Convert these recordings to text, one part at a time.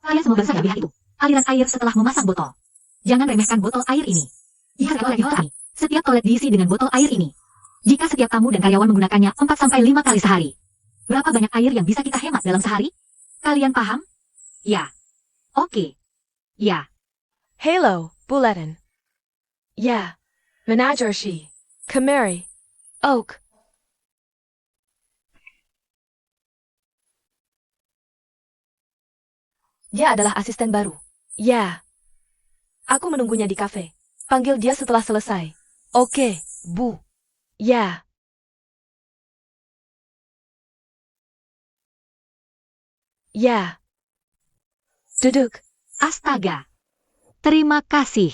Kalian semua baru saja lihat itu. Aliran air setelah memasang botol. Jangan remehkan botol air ini. Jika toilet di hotel kami, setiap toilet diisi dengan botol air ini. Jika setiap tamu dan karyawan menggunakannya 4-5 kali sehari. Berapa banyak air yang bisa kita hemat dalam sehari? Kalian paham? Ya. Oke. Ya. Halo, Bulletin. Ya. Menajershi. Kamari. Oak. Dia adalah asisten baru. Ya. Aku menunggunya di kafe. Panggil dia setelah selesai. Oke, Bu. Ya. Ya. Duduk. Astaga. Terima kasih.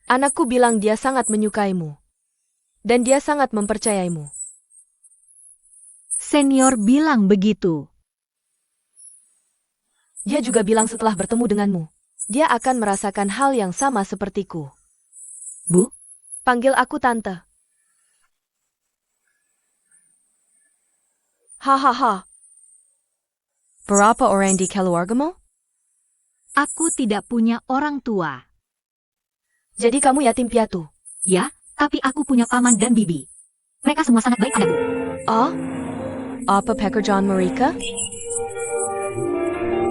Anakku bilang dia sangat menyukaimu. Dan dia sangat mempercayaimu. Senior bilang begitu. Dia juga bilang setelah bertemu denganmu, dia akan merasakan hal yang sama sepertiku. Bu? Panggil aku Tante. Hahaha. Berapa orang di keluargamu? Aku tidak punya orang tua. Jadi kamu yatim piatu? Ya, tapi aku punya paman dan bibi. Mereka semua sangat baik padaku. Oh? Apa pekerjaan mereka?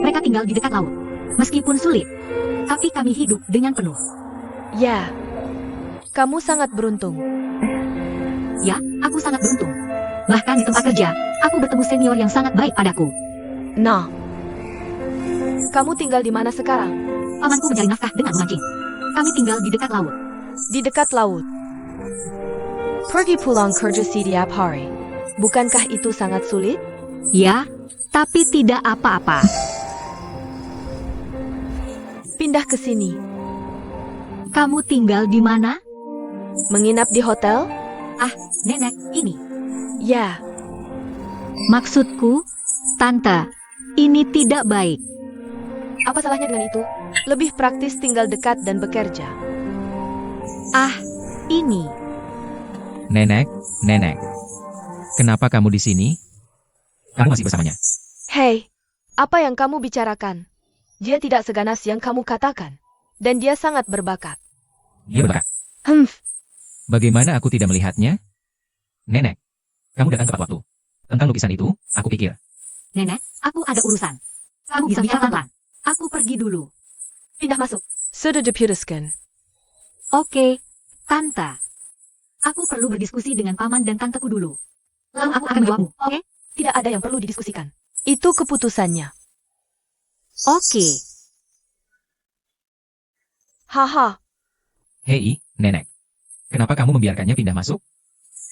Mereka tinggal di dekat laut. Meskipun sulit, tapi kami hidup dengan penuh. Ya. Kamu sangat beruntung. Ya, aku sangat beruntung. Bahkan di tempat kerja, aku bertemu senior yang sangat baik padaku. Nah. Kamu tinggal di mana sekarang? Pamanku mencari nafkah dengan memancing. Kami tinggal di dekat laut. Di dekat laut. Pergi pulang kerja setiap hari. Bukankah itu sangat sulit? Ya, tapi tidak apa-apa. Pindah ke sini. Kamu tinggal di mana? Menginap di hotel? Ah, nenek, ini. Ya. Maksudku, Tante, ini tidak baik. Apa salahnya dengan itu? Lebih praktis tinggal dekat dan bekerja. Ah, ini. Nenek, nenek. Kenapa kamu di sini? Kamu masih bersamanya. Hei, apa yang kamu bicarakan? Dia tidak seganas yang kamu katakan. Dan dia sangat berbakat. Dia berbakat. Humph. Bagaimana aku tidak melihatnya? Nenek, kamu datang tepat waktu. Tentang lukisan itu, aku pikir. Nenek, aku ada urusan. Kamu bisa bicara pelan-pelan. Aku pergi dulu. Pindah masuk. Sudah diputuskan. Oke, Tante. Aku perlu berdiskusi dengan paman dan tanteku dulu. Lalu aku akan menjawabmu, oke? Tidak ada yang perlu didiskusikan. Itu keputusannya. Oke. Haha. Hei, nenek. Kenapa kamu membiarkannya pindah masuk?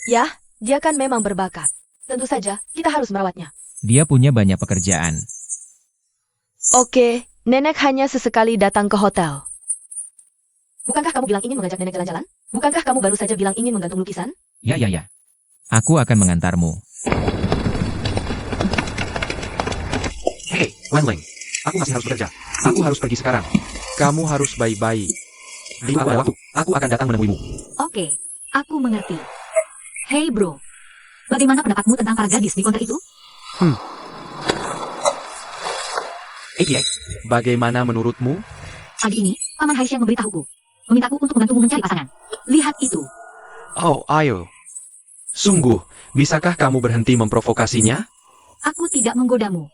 Ya, dia kan memang berbakat. Tentu saja, kita harus merawatnya. Dia punya banyak pekerjaan. Oke, nenek hanya sesekali datang ke hotel. Bukankah kamu bilang ingin mengajak nenek jalan-jalan? Bukankah kamu baru saja bilang ingin menggantung lukisan? Ya. Aku akan mengantarmu. Hei, Wenling. Aku masih harus bekerja. Aku harus pergi sekarang. Kamu harus baik-baik. Di lain waktu, aku akan datang menemuimu. Oke, aku mengerti. Hei bro, bagaimana pendapatmu tentang para gadis di konter itu? APA, bagaimana menurutmu? Pagi ini, Paman Haisyan memberitahuku. Memintaku untuk membantumu mencari pasangan. Lihat itu. Oh, ayo. Sungguh, bisakah kamu berhenti memprovokasinya? Aku tidak menggodamu.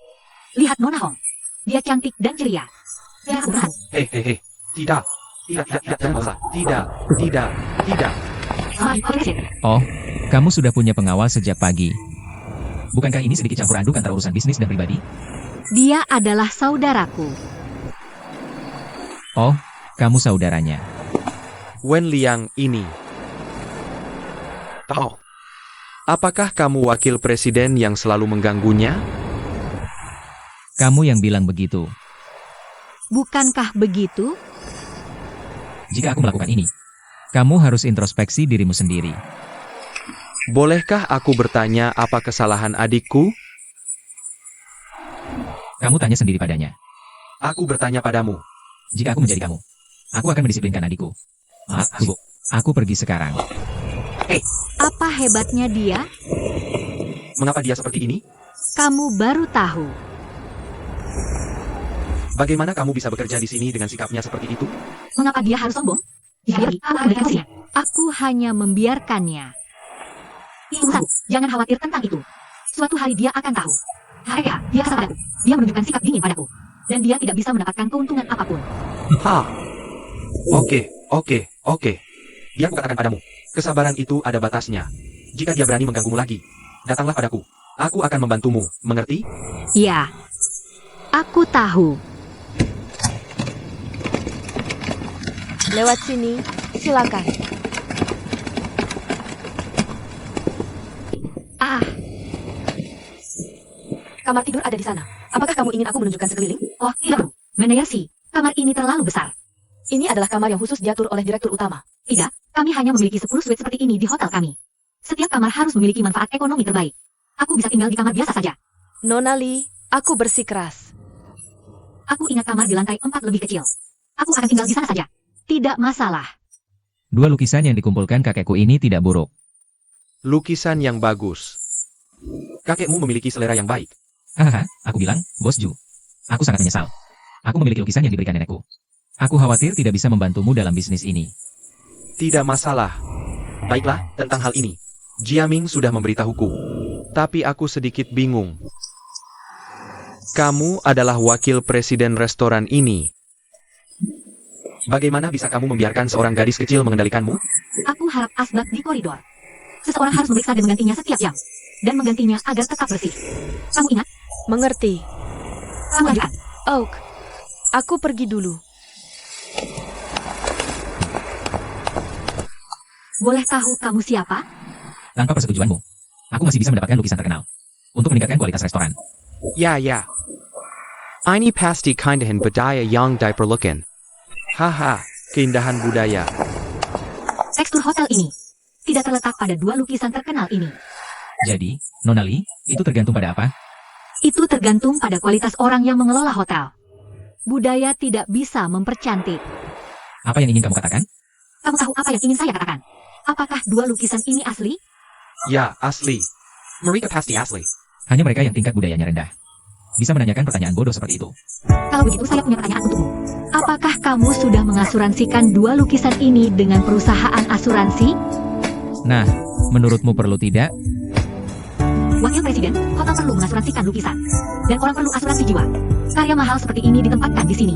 Lihat Nona Hong. Dia cantik dan ceria. Dia berat. Hei. Tidak, jangan usah. Tidak. Oh, kamu sudah punya pengawal sejak pagi. Bukankah ini sedikit campur aduk antara urusan bisnis dan pribadi? Dia adalah saudaraku. Oh, kamu saudaranya. Wen Liang ini. Oh, apakah kamu wakil presiden yang selalu mengganggunya? Kamu yang bilang begitu. Bukankah begitu? Jika aku melakukan ini, kamu harus introspeksi dirimu sendiri. Bolehkah aku bertanya apa kesalahan adikku? Kamu tanya sendiri padanya. Aku bertanya padamu. Jika aku menjadi kamu, aku akan mendisiplinkan adikku. Maaf, Bu. Aku pergi sekarang. Apa hebatnya dia? Mengapa dia seperti ini? Kamu baru tahu. Bagaimana kamu bisa bekerja di sini dengan sikapnya seperti itu? Mengapa dia harus sombong? Jika dia pergi, aku akan memberikan fungsinya. Aku hanya membiarkannya. Itu urusanku. Jangan khawatir tentang itu. Suatu hari dia akan tahu. Dia kesal padaku. Dia menunjukkan sikap dingin padaku. Dan dia tidak bisa mendapatkan keuntungan apapun. Oke. Dia kukatakan padamu, kesabaran itu ada batasnya. Jika dia berani mengganggumu lagi, datanglah padaku. Aku akan membantumu, mengerti? Ya, aku tahu. Lewat sini, silakan. Kamar tidur ada di sana. Apakah kamu ingin aku menunjukkan sekeliling? Oh, tidak perlu. Manajer sih, kamar ini terlalu besar. Ini adalah kamar yang khusus diatur oleh direktur utama. Tidak, kami hanya memiliki 10 suite seperti ini di hotel kami. Setiap kamar harus memiliki manfaat ekonomi terbaik. Aku bisa tinggal di kamar biasa saja. Nona Lee, aku bersikeras. Aku ingat kamar di lantai 4 lebih kecil. Aku akan tinggal di sana saja. Tidak masalah. 2 lukisan yang dikumpulkan kakekku ini tidak buruk. Lukisan yang bagus. Kakekmu memiliki selera yang baik. Hahaha, aku bilang, Bos Ju. Aku sangat menyesal. Aku memiliki lukisan yang diberikan nenekku. Aku khawatir tidak bisa membantumu dalam bisnis ini. Tidak masalah. Baiklah, tentang hal ini. Jiaming sudah memberitahuku. Tapi aku sedikit bingung. Kamu adalah wakil presiden restoran ini. Bagaimana bisa kamu membiarkan seorang gadis kecil mengendalikanmu? Aku harap asbak di koridor. Seseorang harus memeriksa dan menggantinya setiap jam. Dan menggantinya agar tetap bersih. Kamu ingat? Mengerti. Kamu lanjutkan. Oak, aku pergi dulu. Boleh tahu kamu siapa? Tanpa persetujuanmu, aku masih bisa mendapatkan lukisan terkenal. Untuk meningkatkan kualitas restoran. Ya. Ini pasti keindahan budaya yang diperlukan. Haha, keindahan budaya. Tekstur hotel ini tidak terletak pada 2 lukisan terkenal ini. Jadi, Nona Lee, itu tergantung pada apa? Itu tergantung pada kualitas orang yang mengelola hotel. Budaya tidak bisa mempercantik. Apa yang ingin kamu katakan? Kamu tahu apa yang ingin saya katakan? Apakah 2 lukisan ini asli? Ya, asli. Mereka pasti asli. Hanya mereka yang tingkat budayanya rendah. Bisa menanyakan pertanyaan bodoh seperti itu. Kalau begitu saya punya pertanyaan untukmu. Apakah kamu sudah mengasuransikan 2 lukisan ini dengan perusahaan asuransi? Nah, menurutmu perlu tidak? Wakil Presiden, hotel perlu mengasuransikan lukisan. Dan orang perlu asuransi jiwa. Karya mahal seperti ini ditempatkan di sini.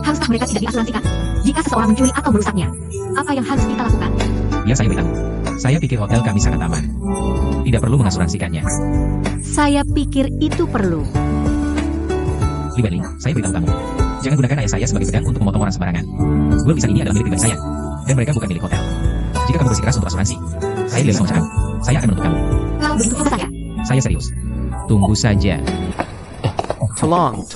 Haruskah mereka tidak diasuransikan? Jika seseorang mencuri atau merusaknya, apa yang harus kita lakukan? Ya, saya beritahu. Saya pikir hotel kami sangat aman. Tidak perlu mengasuransikannya. Saya pikir itu perlu. Li Wenling, saya beritahu kamu. Jangan gunakan ayah saya sebagai pedang untuk memotong orang sembarangan. 2 lukisan ini adalah milik pribadi saya. Dan mereka bukan milik hotel. Jika kamu bersikeras untuk asuransi, saya tidak bisa mencegahmu. Saya akan menuntut kamu. Kalau begitu coba saja. Saya serius. Tunggu saja. Tolong.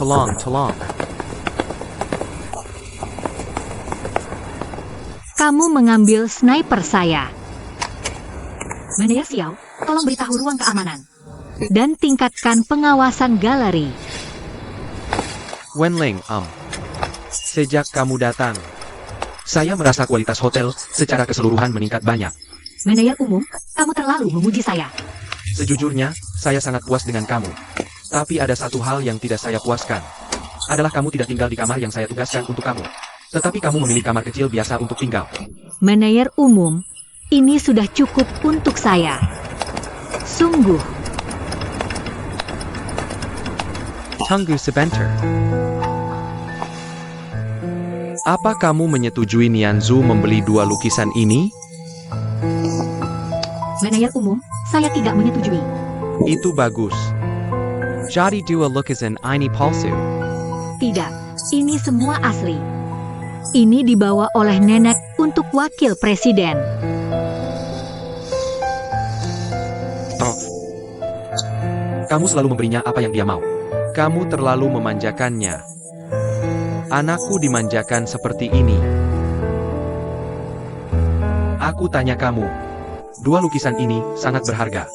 Kamu mengambil sniper saya. Manajer Xiao, tolong beritahu ruang keamanan. Dan tingkatkan pengawasan galeri. Wenling, sejak kamu datang, saya merasa kualitas hotel secara keseluruhan meningkat banyak. Manajer umum, kamu terlalu memuji saya. Sejujurnya, saya sangat puas dengan kamu. Tapi ada satu hal yang tidak saya puaskan. Adalah kamu tidak tinggal di kamar yang saya tugaskan untuk kamu. Tetapi kamu memilih kamar kecil biasa untuk tinggal. Manajer umum, ini sudah cukup untuk saya. Sungguh. Tunggu sebentar. Apa kamu menyetujui Nianzu membeli 2 lukisan ini? Manajer umum, saya tidak menyetujui. Itu bagus. Jadi 2 lukisan ini palsu. Tidak, ini semua asli. Ini dibawa oleh nenek untuk wakil presiden. Kamu selalu memberinya apa yang dia mau. Kamu terlalu memanjakannya. Anakku dimanjakan seperti ini. Aku tanya kamu. 2 lukisan ini sangat berharga.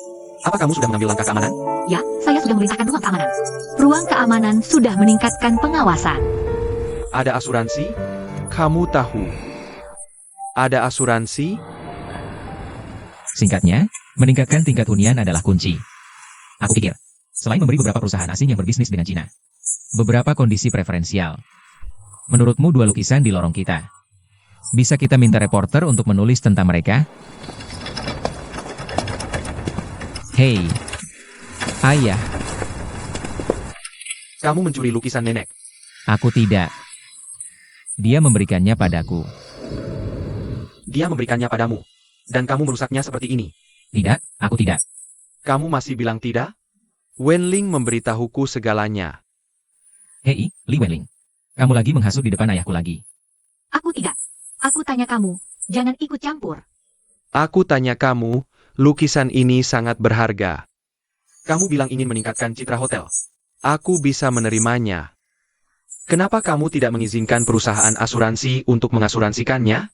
Apa kamu sudah mengambil langkah keamanan? Ya, saya sudah memerintahkan ruang keamanan. Ruang keamanan sudah meningkatkan pengawasan. Ada asuransi? Kamu tahu. Ada asuransi? Singkatnya, meningkatkan tingkat hunian adalah kunci. Aku pikir, selain memberi beberapa perusahaan asing yang berbisnis dengan Cina, beberapa kondisi preferensial. Menurutmu dua lukisan di lorong kita? Bisa kita minta reporter untuk menulis tentang mereka? Hei, ayah, Kamu mencuri lukisan nenek. aku tidak. Dia memberikannya padaku. Dia memberikannya padamu. Dan kamu merusaknya seperti ini. Tidak, aku tidak. Kamu masih bilang tidak? Wenling memberitahuku segalanya. Hei, Li Wenling. Kamu lagi menghasut di depan ayahku lagi. Aku tidak. Aku tanya kamu, jangan ikut campur. Aku tanya kamu, lukisan ini sangat berharga. Kamu bilang ingin meningkatkan citra hotel. Aku bisa menerimanya. Kenapa kamu tidak mengizinkan perusahaan asuransi untuk mengasuransikannya?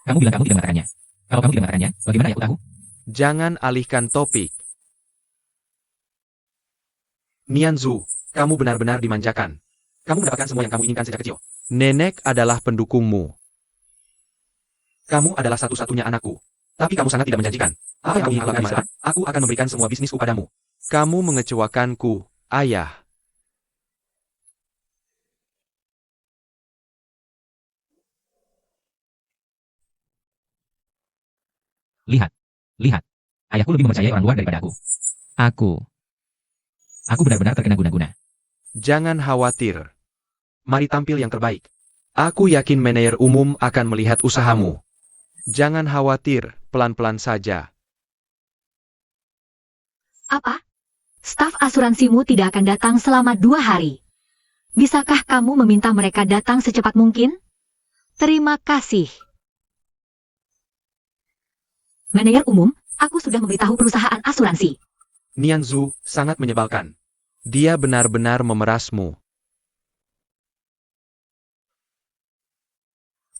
Kamu bilang kamu tidak mengatakannya. Kalau kamu tidak mengatakannya, bagaimana ayahku tahu? Jangan alihkan topik. Nianzu, kamu benar-benar dimanjakan. Kamu mendapatkan semua yang kamu inginkan sejak kecil. Nenek adalah pendukungmu. Kamu adalah satu-satunya anakku. Tapi kamu sangat tidak menjanjikan. Apa yang kamu ingin lakukan sekarang? Aku akan memberikan semua bisnisku padamu. Kamu mengecewakanku, ayah. Lihat. Lihat. Ayahku lebih mempercayai orang luar daripada aku. Aku benar-benar terkena guna-guna. Jangan khawatir. Mari tampil yang terbaik. Aku yakin manajer umum akan melihat usahamu. Jangan khawatir, pelan-pelan saja. Apa? Staf asuransimu tidak akan datang selama 2 hari. Bisakah kamu meminta mereka datang secepat mungkin? Terima kasih. Manajer umum, aku sudah memberitahu perusahaan asuransi. Nianzu sangat menyebalkan. Dia benar-benar memerasmu.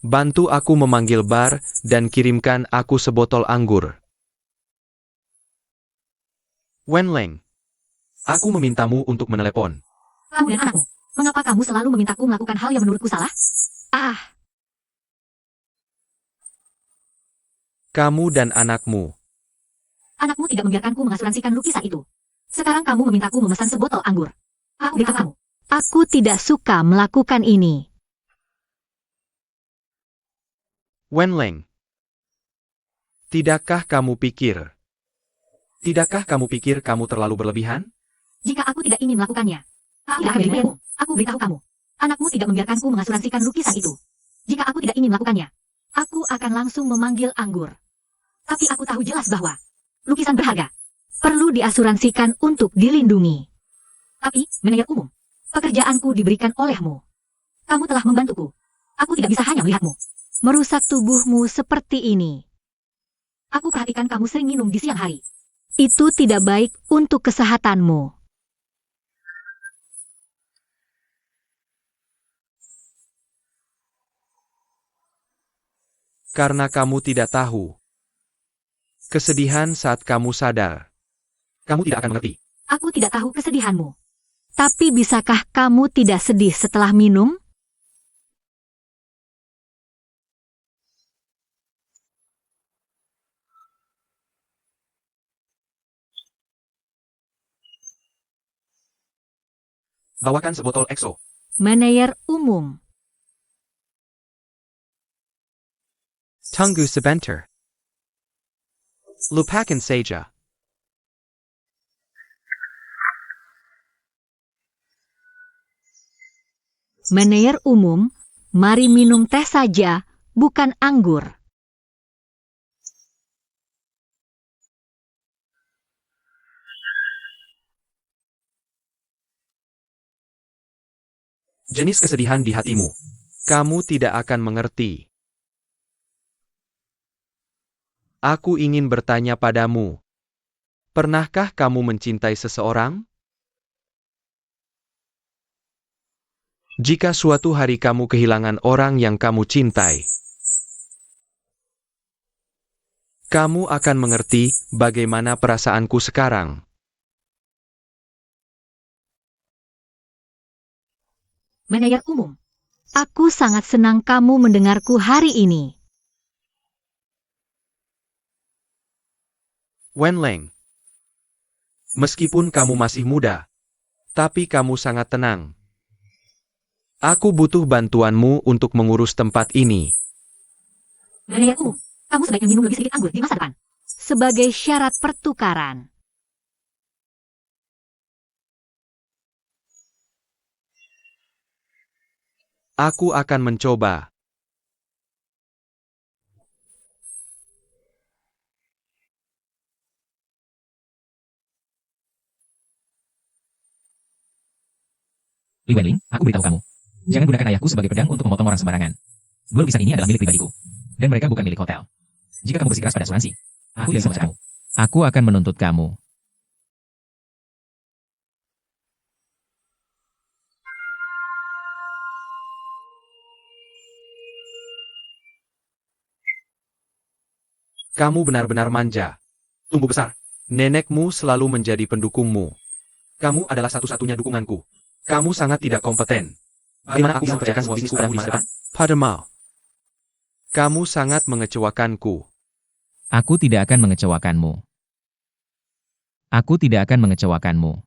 Bantu aku memanggil bar dan kirimkan aku sebotol anggur. Wenling, Aku memintamu untuk menelepon. Kamu dan anakmu, mengapa kamu selalu memintaku melakukan hal yang menurutku salah? kamu dan anakmu. Anakmu tidak membiarkanku mengasuransikan lukisan itu. Sekarang kamu memintaku memesan sebotol anggur. Aku beritahu kamu. Aku tidak suka melakukan ini. Wenling, tidakkah kamu pikir Tidakkah kamu pikir kamu terlalu berlebihan? Jika aku tidak ingin melakukannya, aku tidak akan memberitahumu. Aku beritahu kamu. Anakmu tidak membiarkanku mengasuransikan lukisan itu. Jika aku tidak ingin melakukannya, aku akan langsung memanggil anggur. Tapi aku tahu jelas bahwa lukisan berharga perlu diasuransikan untuk dilindungi. Tapi, manajer umum, pekerjaanku diberikan olehmu. Kamu telah membantuku. Aku tidak bisa hanya melihatmu merusak tubuhmu seperti ini. Aku perhatikan kamu sering minum di siang hari. Itu tidak baik untuk kesehatanmu. karena kamu tidak tahu kesedihan saat kamu sadar. Kamu tidak akan mengerti. Aku tidak tahu kesedihanmu. Tapi bisakah kamu tidak sedih setelah minum? Bawakan sebotol EXO. Manajer umum. Tunggu sebentar. Lupakan saja. Manajer umum, mari minum teh saja, bukan anggur. Jenis kesedihan di hatimu. Kamu tidak akan mengerti. Aku ingin bertanya padamu. Pernahkah kamu mencintai seseorang? Jika suatu hari kamu kehilangan orang yang kamu cintai, kamu akan mengerti bagaimana perasaanku sekarang. Manajer umum, aku sangat senang kamu mendengarku hari ini. Wenling, Meskipun kamu masih muda, tapi kamu sangat tenang. Aku butuh bantuanmu untuk mengurus tempat ini. Manajer umum, kamu sebaiknya minum lebih sedikit anggur di masa depan. Sebagai syarat pertukaran. Aku akan mencoba. Li Wenling, aku beritahu kamu. Jangan gunakan ayahku sebagai pedang untuk memotong orang sembarangan. Dua lukisan ini adalah milik pribadiku. Dan mereka bukan milik hotel. Jika kamu bersikeras pada asuransi, aku tidak bisa memecat kamu. Aku akan menuntut kamu. Kamu benar-benar manja. Tumbuh besar. Nenekmu selalu menjadi pendukungmu. Kamu adalah satu-satunya dukunganku. Kamu sangat tidak kompeten. Bagaimana aku bisa mempercayakan semua bisnisku padamu di masa depan? Padma. Kamu sangat mengecewakanku. Aku tidak akan mengecewakanmu. Aku tidak akan mengecewakanmu.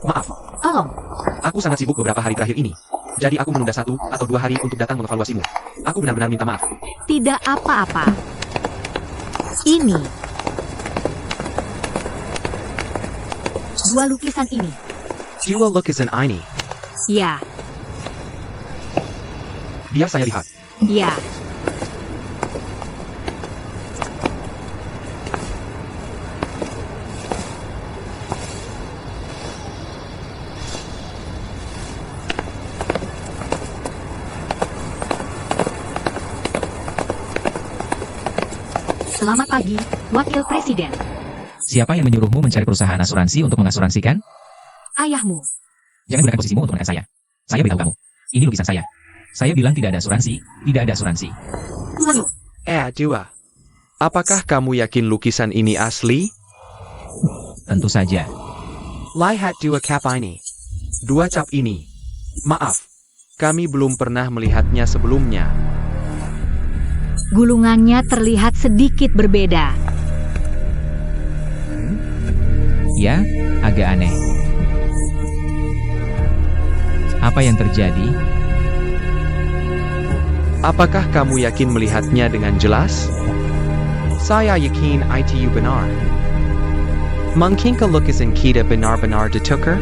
Maaf, Tolong, aku sangat sibuk beberapa hari terakhir ini. Jadi aku menunda 1 atau 2 hari untuk datang mengevaluasimu. Aku benar-benar minta maaf. Tidak apa-apa. Ini. dua lukisan ini. Jiwa lukisan ini. Ya, Biar saya lihat. ya. Selamat pagi, Wakil Presiden. Siapa yang menyuruhmu mencari perusahaan asuransi untuk mengasuransikan? Ayahmu. Jangan gunakan posisimu untuk menekan saya. Saya beritahu kamu. Ini lukisan saya. Saya bilang tidak ada asuransi, tidak ada asuransi. Lalu, Jiwa. Apakah kamu yakin lukisan ini asli? Tentu saja. Lihat dua cap ini. Dua cap ini. Maaf. Kami belum pernah melihatnya sebelumnya. Gulungannya terlihat sedikit berbeda. Ya, agak aneh. Apa yang terjadi? Apakah kamu yakin melihatnya dengan jelas? Saya yakin itu benar. Mungkinkah lukisan kita benar-benar ditukar?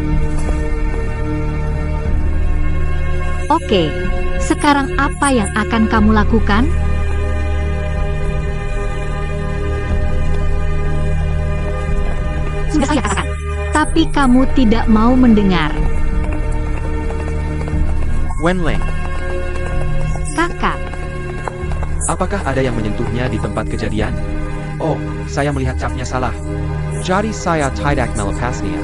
Oke, sekarang apa yang akan kamu lakukan? sudah saya katakan. Tapi kamu tidak mau mendengar. Wenling, Kakak, Apakah ada yang menyentuhnya di tempat kejadian? Oh, saya melihat capnya salah. jadi saya tidak melepasnya.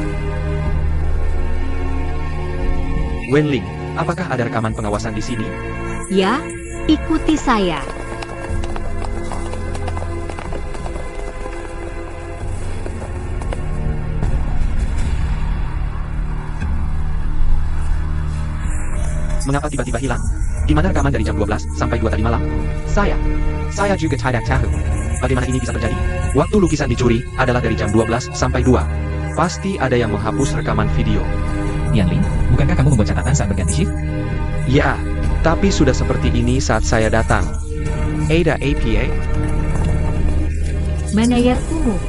Wenling, apakah ada rekaman pengawasan di sini? ya, ikuti saya. Mengapa tiba-tiba hilang? Di mana rekaman dari jam 12 sampai 2 tadi malam? Saya juga tidak tahu. Bagaimana ini bisa terjadi? Waktu lukisan dicuri adalah dari jam 12 sampai 2. Pasti ada yang menghapus rekaman video. Yan Ling, bukankah kamu membuat catatan saat berganti shift? Ya, tapi sudah seperti ini saat saya datang. Ada APA? Manajer umum.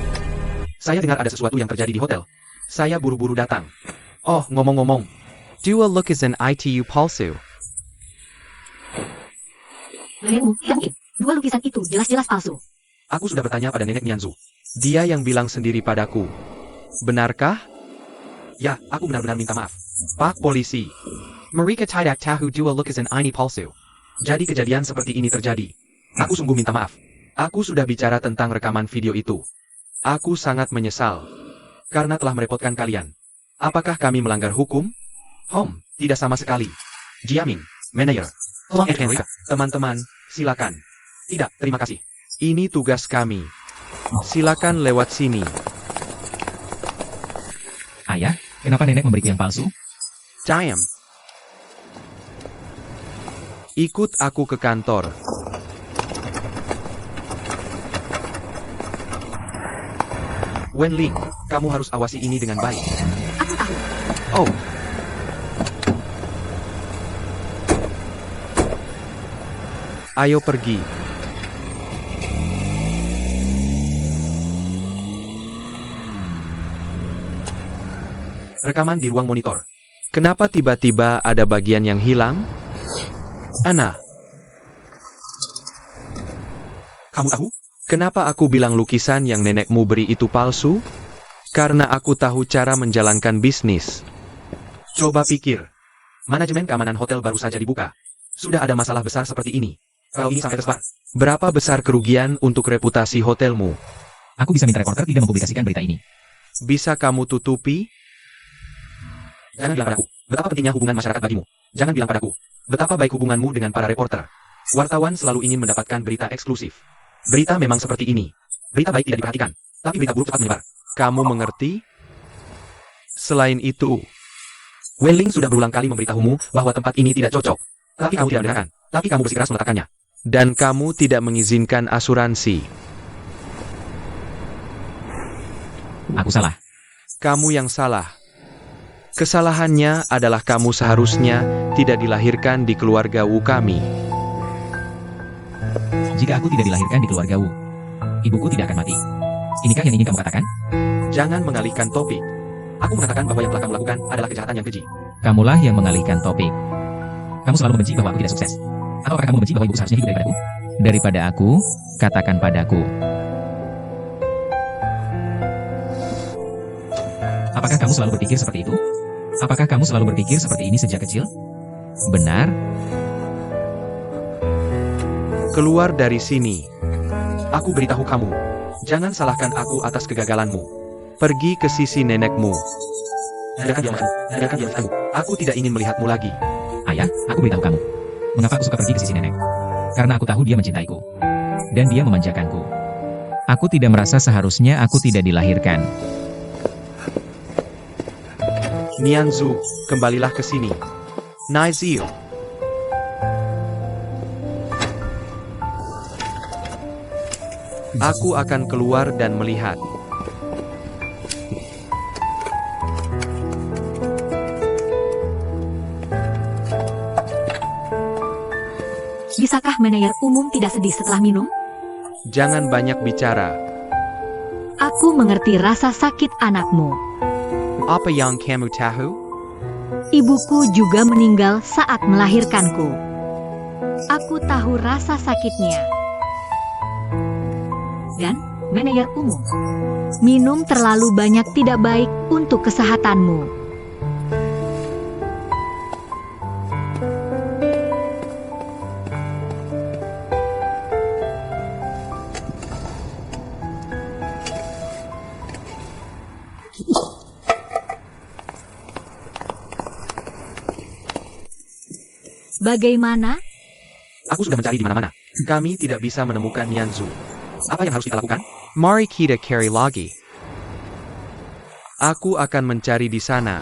Saya dengar ada sesuatu yang terjadi di hotel. Saya buru-buru datang. Oh, ngomong-ngomong, Dua lukisan itu palsu. Nenekmu, tidak mungkin. Dua lukisan itu jelas-jelas palsu. aku sudah bertanya pada nenek Nianzu. Dia yang bilang sendiri padaku. Benarkah? Ya, aku benar-benar minta maaf. Pak polisi. Mereka tidak tahu dua lukisan ini palsu. Jadi kejadian seperti ini terjadi. Aku sungguh minta maaf. Aku sudah bicara tentang rekaman video itu. Aku sangat menyesal. Karena telah merepotkan kalian. Apakah kami melanggar hukum? Tidak sama sekali. Jiaming, manajer. Tolong Henry, teman-teman, silakan. Tidak, terima kasih. Ini tugas kami. Silakan lewat sini. Ayah, kenapa nenek memberiku yang palsu? Diam. Ikut aku ke kantor. Wenling, kamu harus awasi ini dengan baik. Aku tahu. Oh, ayo pergi. Rekaman di ruang monitor. Kenapa tiba-tiba ada bagian yang hilang? Ana, Kamu tahu? kenapa aku bilang lukisan yang nenekmu beri itu palsu? Karena aku tahu cara menjalankan bisnis. Coba pikir. Manajemen keamanan hotel baru saja dibuka. Sudah ada masalah besar seperti ini. Kalau ini sampai tersebar, Berapa besar kerugian untuk reputasi hotelmu? Aku bisa minta reporter tidak mempublikasikan berita ini. Bisa kamu tutupi? jangan bilang padaku, betapa pentingnya hubungan masyarakat bagimu. Jangan bilang padaku, betapa baik hubunganmu dengan para reporter. Wartawan selalu ingin mendapatkan berita eksklusif. Berita memang seperti ini. Berita baik tidak diperhatikan, tapi berita buruk cepat menyebar. Kamu mengerti? Selain itu, Wenling sudah berulang kali memberitahumu bahwa tempat ini tidak cocok. Tapi kamu tidak mendengarkan. Tapi kamu bersikeras meletakkannya. dan kamu tidak mengizinkan asuransi. Aku salah. Kamu yang salah. Kesalahannya adalah kamu seharusnya tidak dilahirkan di keluarga Wu kami. Jika aku tidak dilahirkan di keluarga Wu, ibuku tidak akan mati. Inikah yang ingin kamu katakan? Jangan mengalihkan topik. Aku mengatakan bahwa yang telah kamu lakukan adalah kejahatan yang keji. Kamulah yang mengalihkan topik. Kamu selalu membenci bahwa aku tidak sukses. Atau apakah kamu membenci bahwa ibuku seharusnya hidup daripadaku? Daripada aku, katakan padaku. Apakah kamu selalu berpikir seperti itu? Apakah kamu selalu berpikir seperti ini sejak kecil? Benar? Keluar dari sini. Aku beritahu kamu, jangan salahkan aku atas kegagalanmu. Pergi ke sisi nenekmu. Hendakkan dia makan, hendakkan dia makanmu. Aku tidak ingin melihatmu lagi. Ayah, aku beritahu kamu. Mengapa aku suka pergi ke sisi nenek? Karena aku tahu dia mencintaiku. Dan dia memanjakanku. Aku tidak merasa seharusnya aku tidak dilahirkan. Nianzu, kembalilah ke sini. Naizio. Aku akan keluar dan melihat. Bisakah manajer umum tidak sedih setelah minum? Jangan banyak bicara. Aku mengerti rasa sakit anakmu. Apa yang kamu tahu? Ibuku juga meninggal saat melahirkanku. Aku tahu rasa sakitnya. Dan manajer umum. Minum terlalu banyak tidak baik untuk kesehatanmu. Bagaimana? Aku sudah mencari di mana-mana. Kami tidak bisa menemukan Nianzu. Apa yang harus kita lakukan? Mari kita cari lagi. Aku akan mencari di sana.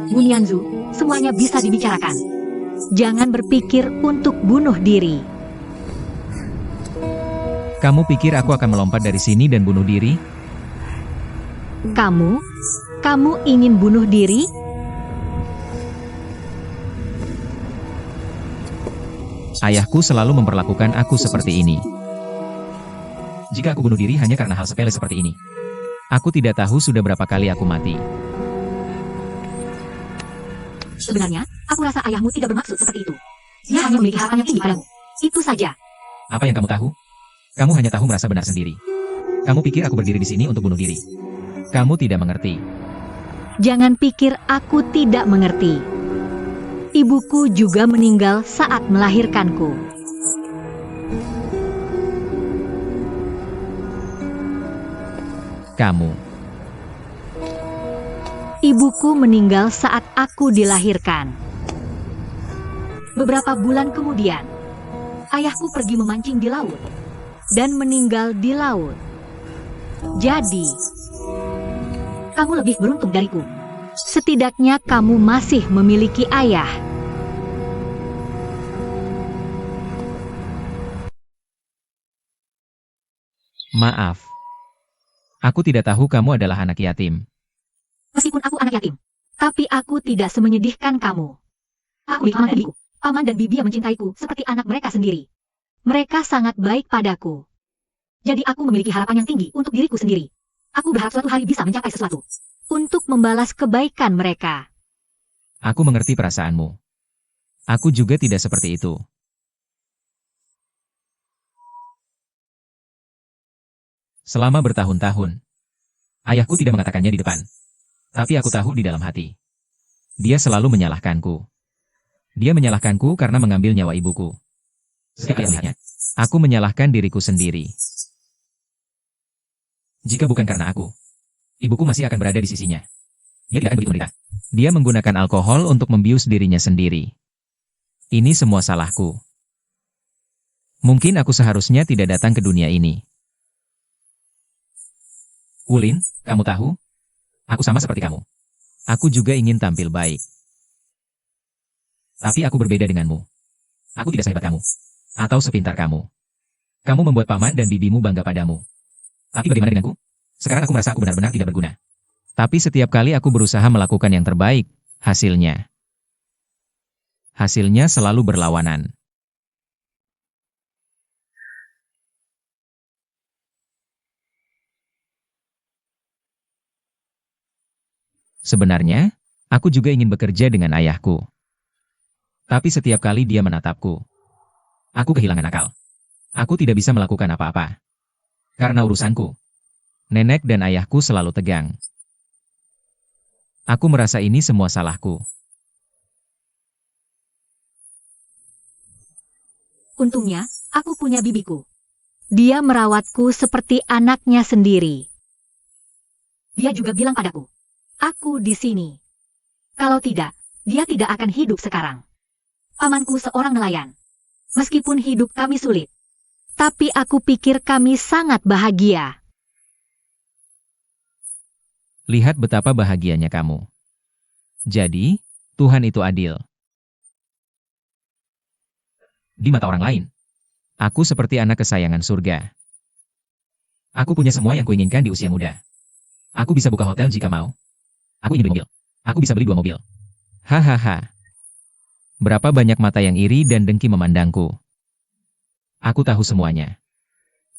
Bunyanzu, semuanya bisa dibicarakan. Jangan berpikir untuk bunuh diri. Kamu pikir aku akan melompat dari sini dan bunuh diri? Kamu ingin bunuh diri? Ayahku selalu memperlakukan aku seperti ini. Jika aku bunuh diri hanya karena hal sepele seperti ini. Aku tidak tahu sudah berapa kali aku mati. Sebenarnya, aku rasa ayahmu tidak bermaksud seperti itu. Dia hanya memiliki harapan yang tinggi padamu. Itu saja. Apa yang kamu tahu? Kamu hanya tahu merasa benar sendiri. Kamu pikir aku berdiri di sini untuk bunuh diri. Kamu tidak mengerti. Jangan pikir aku tidak mengerti. Ibuku juga meninggal saat melahirkanku. Kamu. Ibuku meninggal saat aku dilahirkan. Beberapa bulan kemudian, ayahku pergi memancing di laut. Dan meninggal di laut. Jadi, Kamu lebih beruntung dariku. setidaknya kamu masih memiliki ayah. Maaf. Aku tidak tahu kamu adalah anak yatim. Meskipun aku anak yatim, Tapi aku tidak semenyedihkan kamu. aku milik paman dan bibiku. Paman dan bibi yang mencintaiku seperti anak mereka sendiri. Mereka sangat baik padaku. Jadi aku memiliki harapan yang tinggi untuk diriku sendiri. Aku berharap suatu hari bisa mencapai sesuatu. Untuk membalas kebaikan mereka. Aku mengerti perasaanmu. Aku juga tidak seperti itu. Selama bertahun-tahun, ayahku tidak mengatakannya di depan. Tapi aku tahu di dalam hati. Dia selalu menyalahkanku. Dia menyalahkanku karena mengambil nyawa ibuku. Setiap kali melihatnya, aku menyalahkan diriku sendiri. Jika bukan karena aku, ibuku masih akan berada di sisinya. Dia tidak akan begitu menderita. Dia menggunakan alkohol untuk membius dirinya sendiri. Ini semua salahku. Mungkin aku seharusnya tidak datang ke dunia ini. Wulin, kamu tahu? Aku sama seperti kamu. Aku juga ingin tampil baik. Tapi aku berbeda denganmu. Aku tidak sehebat kamu. Atau sepintar kamu. Kamu membuat paman dan bibimu bangga padamu. Tapi bagaimana denganku? Sekarang aku merasa aku benar-benar tidak berguna. Tapi setiap kali aku berusaha melakukan yang terbaik, hasilnya selalu berlawanan. Sebenarnya, aku juga ingin bekerja dengan ayahku. Tapi setiap kali dia menatapku, aku kehilangan akal. Aku tidak bisa melakukan apa-apa. Karena urusanku, nenek dan ayahku selalu tegang. Aku merasa ini semua salahku. Untungnya, aku punya bibiku. Dia merawatku seperti anaknya sendiri. Dia juga bilang padaku, aku di sini. Kalau tidak, dia tidak akan hidup sekarang. Pamanku seorang nelayan. Meskipun hidup kami sulit, Tapi aku pikir kami sangat bahagia. Lihat betapa bahagianya kamu. Jadi, Tuhan itu adil. Di mata orang lain, aku seperti anak kesayangan surga. Aku punya semua yang kuinginkan di usia muda. Aku bisa buka hotel jika mau. Aku ingin beli mobil. Aku bisa beli 2 mobil. Hahaha. Berapa banyak mata yang iri dan dengki memandangku. Aku tahu semuanya.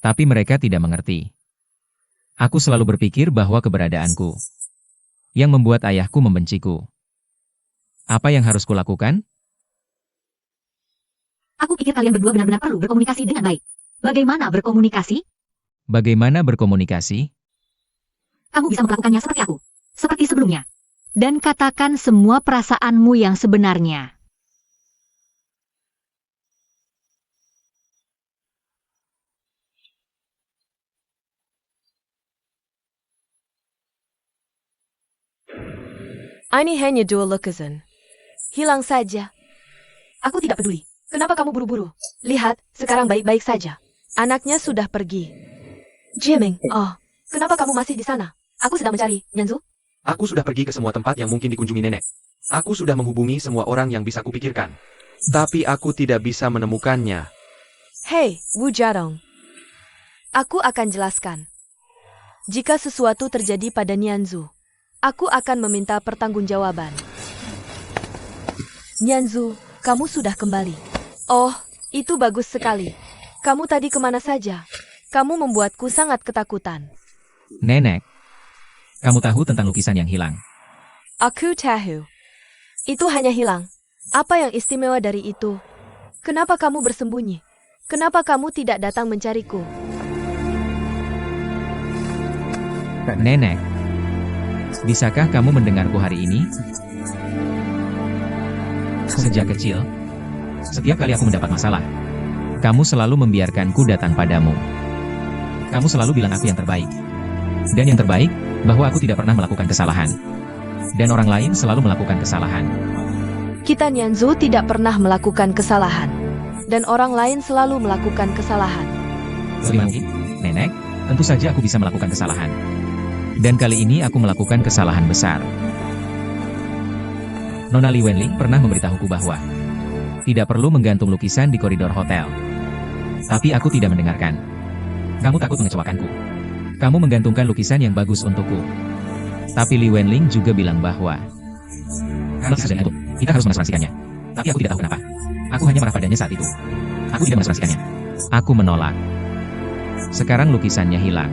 Tapi mereka tidak mengerti. Aku selalu berpikir bahwa keberadaanku yang membuat ayahku membenciku. Apa yang harus kulakukan? aku pikir kalian berdua benar-benar perlu berkomunikasi dengan baik. Bagaimana berkomunikasi? Bagaimana berkomunikasi? Kamu bisa melakukannya seperti aku. Seperti sebelumnya. Dan katakan semua perasaanmu yang sebenarnya. Ini hanya dua lukisan. Hilang saja. Aku tidak peduli. Kenapa kamu buru-buru? Lihat, sekarang baik-baik saja. Anaknya sudah pergi. Jieming, Oh, kenapa kamu masih di sana? aku sedang mencari, Nyanzu. Aku sudah pergi ke semua tempat yang mungkin dikunjungi nenek. Aku sudah menghubungi semua orang yang bisa kupikirkan. Tapi aku tidak bisa menemukannya. Hei, Wu Jarong. Aku akan jelaskan. Jika sesuatu terjadi pada Nianzu, aku akan meminta pertanggungjawaban. Nianzu, kamu sudah kembali. Oh, itu bagus sekali. Kamu tadi kemana saja? Kamu membuatku sangat ketakutan. Nenek, kamu tahu tentang lukisan yang hilang? Aku tahu. Itu hanya hilang. Apa yang istimewa dari itu? Kenapa kamu bersembunyi? Kenapa kamu tidak datang mencariku? Nenek, Bisakah kamu mendengarku hari ini? Sejak kecil, setiap kali aku mendapat masalah, kamu selalu membiarkanku datang padamu. Kamu selalu bilang aku yang terbaik. Dan yang terbaik, bahwa aku tidak pernah melakukan kesalahan. Dan orang lain selalu melakukan kesalahan. Kita Nianzhu tidak pernah melakukan kesalahan. Dan orang lain selalu melakukan kesalahan. Bagaimana mungkin, Nenek? Tentu saja aku bisa melakukan kesalahan. Dan kali ini aku melakukan kesalahan besar. Nona Li Wenling pernah memberitahuku bahwa tidak perlu menggantung lukisan di koridor hotel. Tapi aku tidak mendengarkan. Kamu takut mengecewakanku. Kamu menggantungkan lukisan yang bagus untukku. Tapi Li Wenling juga bilang bahwa kalau kisah itu, kita harus menasuransikannya. Tapi aku tidak tahu kenapa. Aku hanya marah padanya saat itu. Aku tidak menasuransikannya. Aku menolak. Sekarang lukisannya hilang.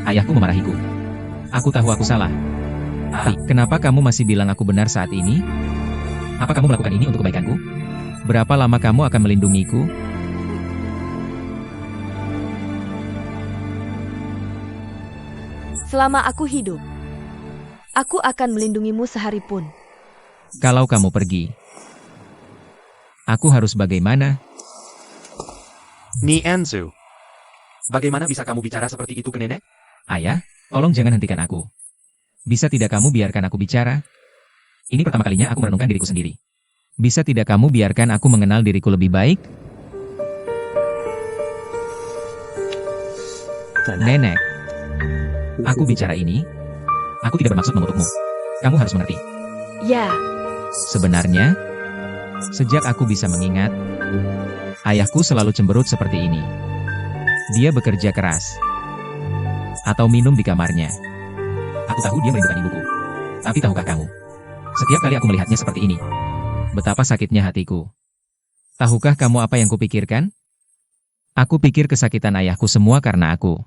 Ayahku memarahiku. Aku tahu aku salah. Tapi, kenapa kamu masih bilang aku benar saat ini? Apa kamu melakukan ini untuk kebaikanku? Berapa lama kamu akan melindungiku? Selama aku hidup, aku akan melindungimu sehari pun. Kalau kamu pergi, aku harus bagaimana? Nianzhu, bagaimana bisa kamu bicara seperti itu ke nenek? Ayah, tolong jangan hentikan aku. Bisa tidak kamu biarkan aku bicara? Ini pertama kalinya aku merenungkan diriku sendiri. Bisa tidak kamu biarkan aku mengenal diriku lebih baik? Nenek, aku bicara ini, aku tidak bermaksud mengutukmu. Kamu harus mengerti. Ya, Sebenarnya, sejak aku bisa mengingat, ayahku selalu cemberut seperti ini. Dia bekerja keras. Atau minum di kamarnya. Aku tahu dia merindukan ibuku. Tapi tahukah kamu? Setiap kali aku melihatnya seperti ini, betapa sakitnya hatiku. Tahukah kamu apa yang kupikirkan? Aku pikir kesakitan ayahku semua karena aku.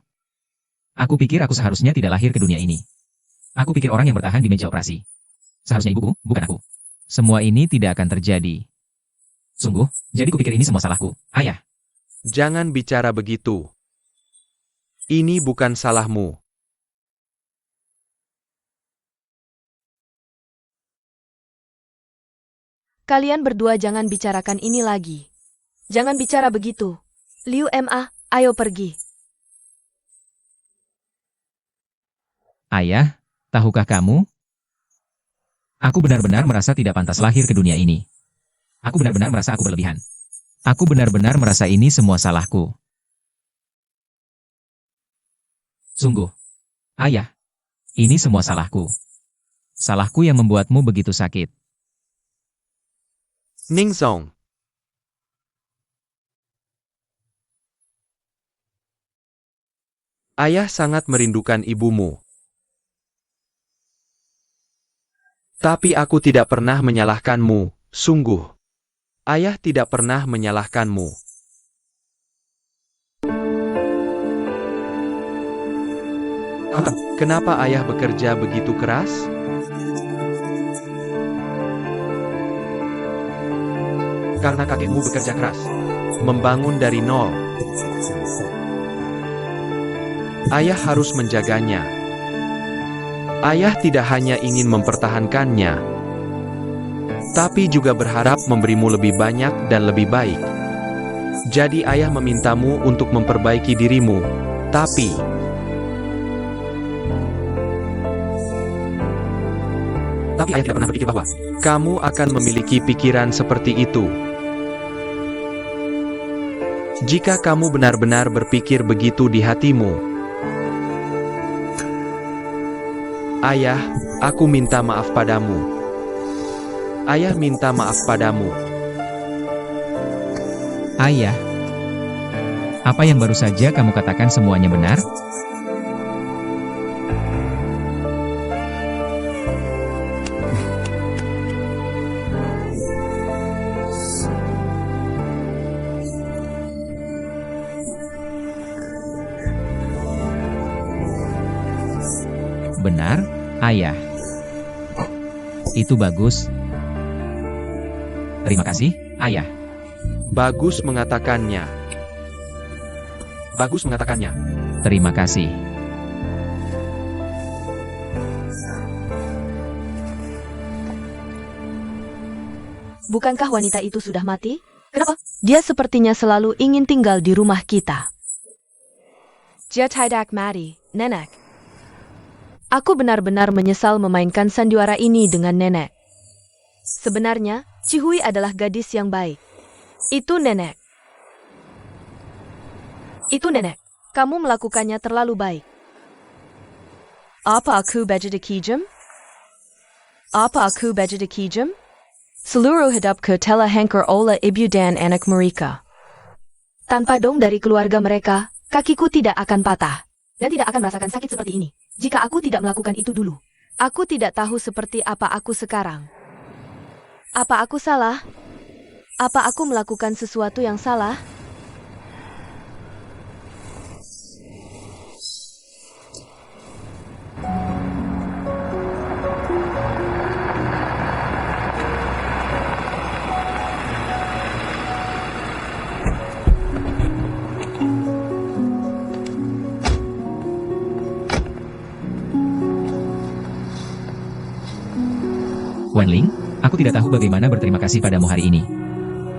Aku pikir aku seharusnya tidak lahir ke dunia ini. Aku pikir orang yang bertahan di meja operasi. Seharusnya ibuku, bukan aku. Semua ini tidak akan terjadi. Sungguh, jadi kupikir ini semua salahku, ayah. Jangan bicara begitu. Ini bukan salahmu. kalian berdua jangan bicarakan ini lagi. Jangan bicara begitu. Liu Ma, ayo pergi. Ayah, tahukah kamu? Aku benar-benar merasa tidak pantas lahir ke dunia ini. Aku benar-benar merasa aku berlebihan. Aku benar-benar merasa ini semua salahku. Sungguh. Ayah, ini semua salahku. Salahku yang membuatmu begitu sakit. Ningzong. Ayah sangat merindukan ibumu. Tapi aku tidak pernah menyalahkanmu, sungguh. Ayah tidak pernah menyalahkanmu. Kenapa ayah bekerja begitu keras? Karena kakekmu bekerja keras. Membangun dari nol. Ayah harus menjaganya. Ayah tidak hanya ingin mempertahankannya, tapi juga berharap memberimu lebih banyak dan lebih baik. Jadi ayah memintamu untuk memperbaiki dirimu, tapi ayah tidak pernah berpikir bahwa kamu akan memiliki pikiran seperti itu. Jika kamu benar-benar berpikir begitu di hatimu, Ayah, aku minta maaf padamu. Ayah minta maaf padamu. Ayah, apa yang baru saja kamu katakan semuanya benar? Benar, ayah. Itu bagus. Terima kasih, ayah. Bagus mengatakannya. Bagus mengatakannya. Terima kasih. Bukankah wanita itu sudah mati? Kenapa? Dia sepertinya selalu ingin tinggal di rumah kita. Dia tidak mati, nenek. Aku benar-benar menyesal memainkan sandiwara ini dengan nenek. Sebenarnya, Cihui adalah gadis yang baik. Itu nenek. Itu nenek. Kamu melakukannya terlalu baik. Apa aku begitu kejam? Apa aku begitu kejam? Seluruh hidupku telah hancur oleh ibu dan anak mereka. Tanpa dong dari keluarga mereka, kakiku tidak akan patah. Dan tidak akan merasakan sakit seperti ini, jika aku tidak melakukan itu dulu. Aku tidak tahu seperti apa aku sekarang. Apa aku salah? Apa aku melakukan sesuatu yang salah? Wenling, aku tidak tahu bagaimana berterima kasih padamu hari ini.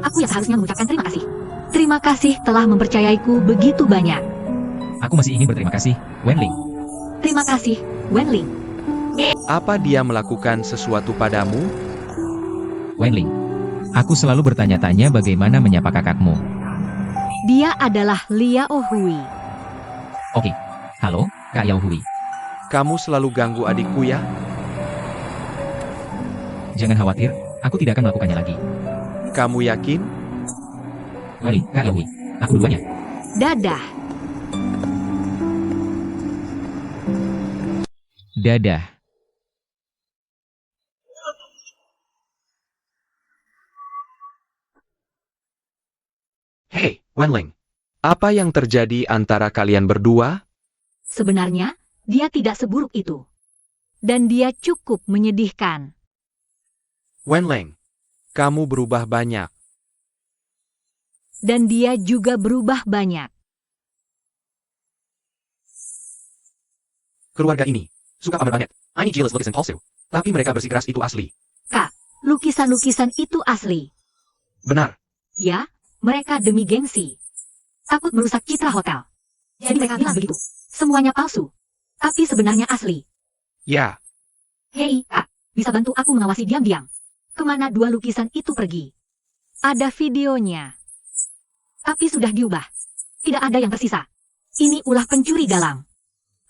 Aku yang seharusnya mengucapkan terima kasih. Terima kasih telah mempercayaiku begitu banyak. Aku masih ingin berterima kasih, Wenling. Terima kasih, Wenling. Apa dia melakukan sesuatu padamu? Wenling, aku selalu bertanya-tanya bagaimana menyapa kakakmu. Dia adalah Liao Hui. Oke, halo, Kak Yao Hui. Kamu selalu ganggu adikku ya? Jangan khawatir, aku tidak akan melakukannya lagi. Kamu yakin? Wenling, Kak Yao Hui, aku duluan ya. Dadah. Dadah. Hei, Wenling. Apa yang terjadi antara kalian berdua? Sebenarnya, dia tidak seburuk itu. Dan dia cukup menyedihkan. Wenling, kamu berubah banyak. Dan dia juga berubah banyak. Keluarga ini suka pamer banget. Ini jealous lukisan palsu. Tapi mereka bersikeras itu asli. Kak, lukisan-lukisan itu asli. Benar. Ya, mereka demi gengsi. Takut merusak citra hotel. Jadi mereka bilang begitu. Semuanya palsu. Tapi sebenarnya asli. Ya, Hei, Kak, bisa bantu aku mengawasi diam-diam? Kemana dua lukisan itu pergi? Ada videonya. Tapi sudah diubah. Tidak ada yang tersisa. Ini ulah pencuri dalang.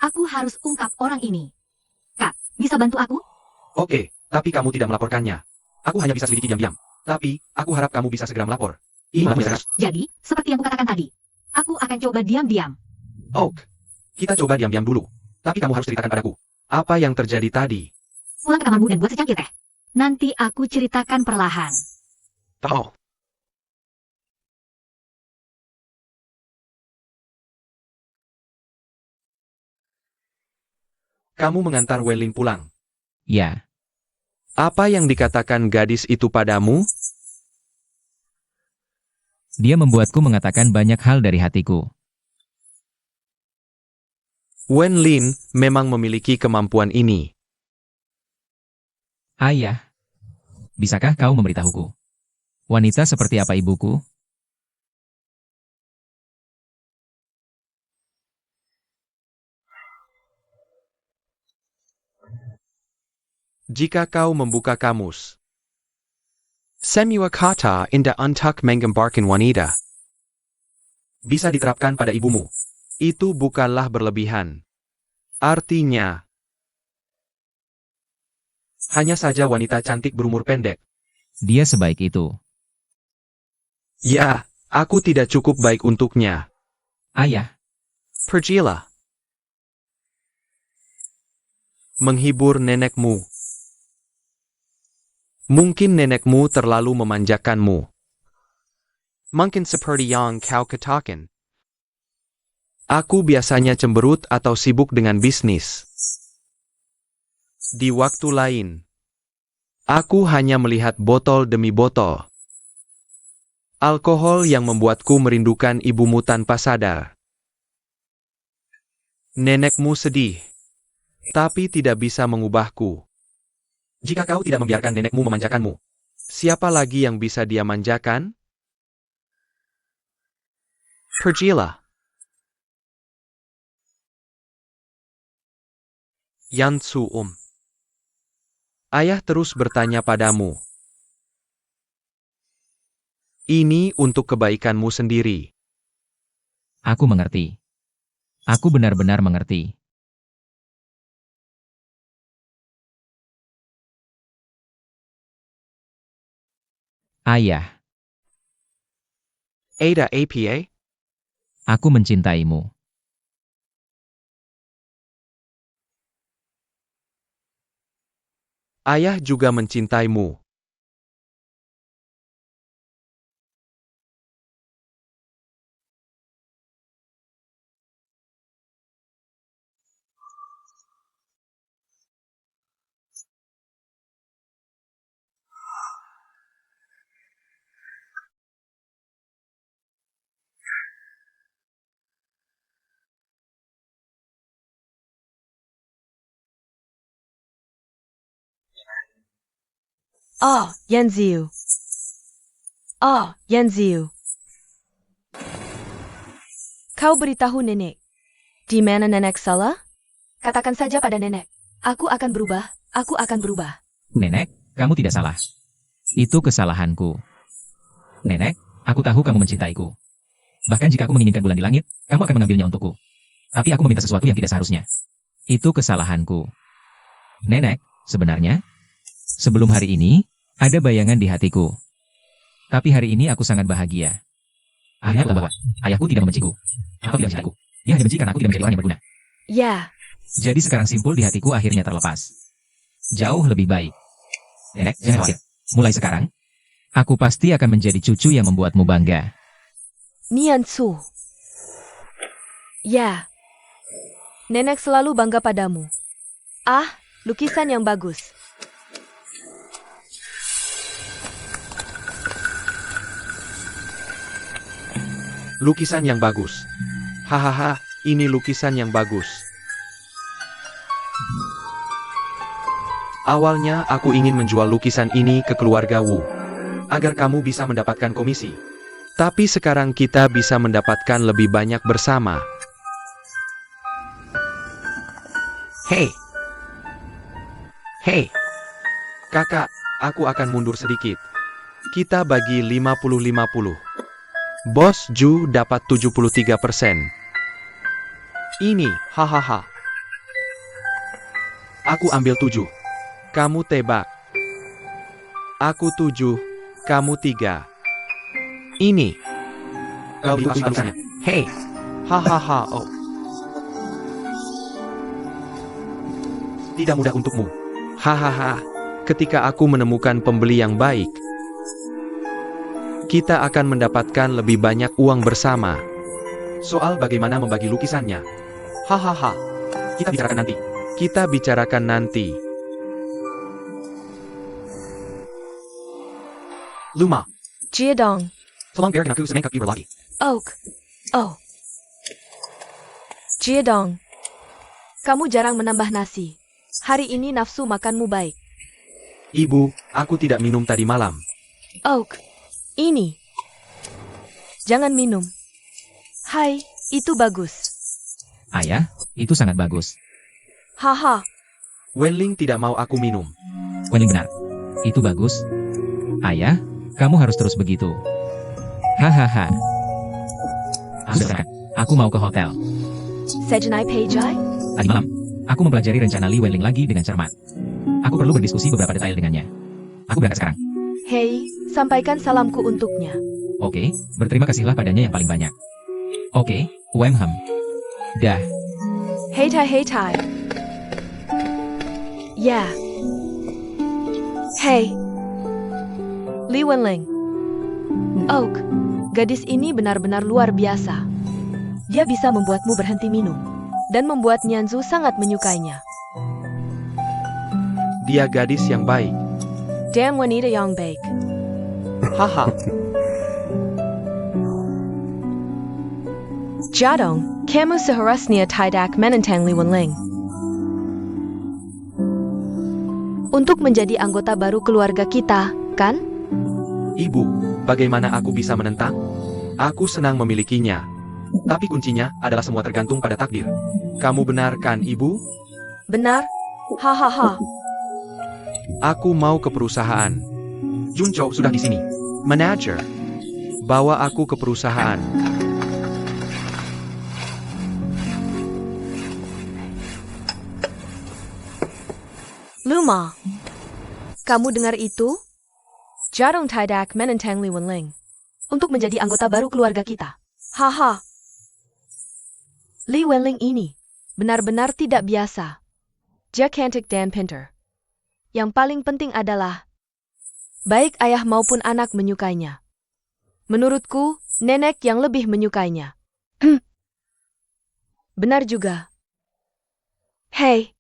Aku harus ungkap orang ini. Kak, bisa bantu aku? Oke, tapi kamu tidak melaporkannya. Aku hanya bisa selidiki diam-diam. Tapi, aku harap kamu bisa segera melapor. Ini malah benar. Jadi, seperti yang kukatakan tadi. Aku akan coba diam-diam. Oke. Kita coba diam-diam dulu. Tapi kamu harus ceritakan padaku. apa yang terjadi tadi? Pulang ke kamarmu dan buat secangkir teh. Nanti aku ceritakan perlahan. Tahu. Kamu mengantar Weling pulang. Ya, Apa yang dikatakan gadis itu padamu? dia membuatku mengatakan banyak hal dari hatiku. Wen Lin memang memiliki kemampuan ini. Ayah, bisakah kau memberitahuku? Wanita seperti apa ibuku? Jika kau membuka kamus. Semua kata indah untuk menggambarkan wanita. Bisa diterapkan pada ibumu. Itu bukanlah berlebihan. Artinya, Hanya saja wanita cantik berumur pendek. Dia sebaik itu. ya, aku tidak cukup baik untuknya. Ayah, Pergilah. Menghibur nenekmu. Mungkin nenekmu terlalu memanjakanmu. Mungkin seperti yang kau katakan. Aku biasanya cemberut atau sibuk dengan bisnis. Di waktu lain, aku hanya melihat botol demi botol. Alkohol yang membuatku merindukan ibumu tanpa sadar. Nenekmu sedih, tapi tidak bisa mengubahku. Jika kau tidak membiarkan nenekmu memanjakanmu, Siapa lagi yang bisa dia manjakan? Pergilah. Yansu Ayah terus bertanya padamu. Ini untuk kebaikanmu sendiri. Aku mengerti. Aku benar-benar mengerti. Ayah, Ada apa? aku mencintaimu. Ayah juga mencintaimu. Oh, Yanziu. Oh, Yanziu. Kau beritahu nenek. Di mana nenek salah? Katakan saja pada nenek. Aku akan berubah. Aku akan berubah. Nenek, kamu tidak salah. Itu kesalahanku. Nenek, aku tahu kamu mencintaiku. Bahkan jika aku menginginkan bulan di langit, kamu akan mengambilnya untukku. Tapi aku meminta sesuatu yang tidak seharusnya. Itu kesalahanku. Nenek, sebenarnya, sebelum hari ini, ada bayangan di hatiku. Tapi hari ini aku sangat bahagia. Akhirnya aku tahu bahwa ayahku tidak membenciku. Atau tidak mencintaiku. Dia hanya benci karena aku tidak menjadi orang yang berguna. Ya, Jadi sekarang simpul di hatiku akhirnya terlepas. Jauh lebih baik. Nenek, jangan khawatir. Mulai sekarang, aku pasti akan menjadi cucu yang membuatmu bangga. Niansu. Ya. Nenek selalu bangga padamu. Ah, lukisan yang bagus. Lukisan yang bagus. Hahaha, ini lukisan yang bagus. Awalnya aku ingin menjual lukisan ini ke keluarga Wu, agar kamu bisa mendapatkan komisi. Tapi sekarang kita bisa mendapatkan lebih banyak bersama. Hei. Hei. Kakak, aku akan mundur sedikit. Kita bagi 50-50. Bos Ju dapat 73%. Ini, hahaha. Aku ambil 7. Kamu tebak. Aku 7, kamu 3. Ini. Kau diakui lukisannya. Hei. Hahaha, oh. Tidak mudah untukmu. Hahaha. Ketika aku menemukan pembeli yang baik, kita akan mendapatkan lebih banyak uang bersama. Soal bagaimana membagi lukisannya. Hahaha. Kita bicarakan nanti. Kita bicarakan nanti. Luma, Jiedong. tolong biarkan aku semengkak ibu lagi. Oak. Oh. Jiedong. Kamu jarang menambah nasi. Hari ini nafsu makanmu baik. Ibu, aku tidak minum tadi malam. Oak. Ini. Jangan minum. Hai, itu bagus. Ayah, itu sangat bagus. Haha. Wenling tidak mau aku minum. Wenling benar. Itu bagus. Ayah, kamu harus terus begitu. Hahaha. Sudah, aku mau ke hotel. Sejenai Peijai? Tadi malam, aku mempelajari rencana Li Wenling lagi dengan cermat. Aku perlu berdiskusi beberapa detail dengannya. Aku berangkat sekarang. Hei, sampaikan salamku untuknya. Oke, berterima kasihlah padanya yang paling banyak. Oke, Wemham. Dah. Hei tai. Ya. Hei. Li Wenling. Oak, gadis ini benar-benar luar biasa. Dia bisa membuatmu berhenti minum. Dan membuat Nianzu sangat menyukainya. Dia gadis yang baik. Damn wanita yang baik. Haha. Jadong, kamu seharusnya tidak menentang Li Wenling. Untuk menjadi anggota baru keluarga kita, kan? Ibu, bagaimana aku bisa menentang? Aku senang memilikinya. Tapi kuncinya adalah semua tergantung pada takdir. Kamu benar kan, Ibu? Benar? Hahaha. Aku mau ke perusahaan. Juncho sudah di sini. Manager, bawa aku ke perusahaan. Luma. Kamu dengar itu? Jadong tidak menentang Li Wenling untuk menjadi anggota baru keluarga kita. Haha. Li Wenling ini benar-benar tidak biasa. Dia cantik dan pintar. Yang paling penting adalah baik ayah maupun anak menyukainya. Menurutku, nenek yang lebih menyukainya. Benar juga. Hei.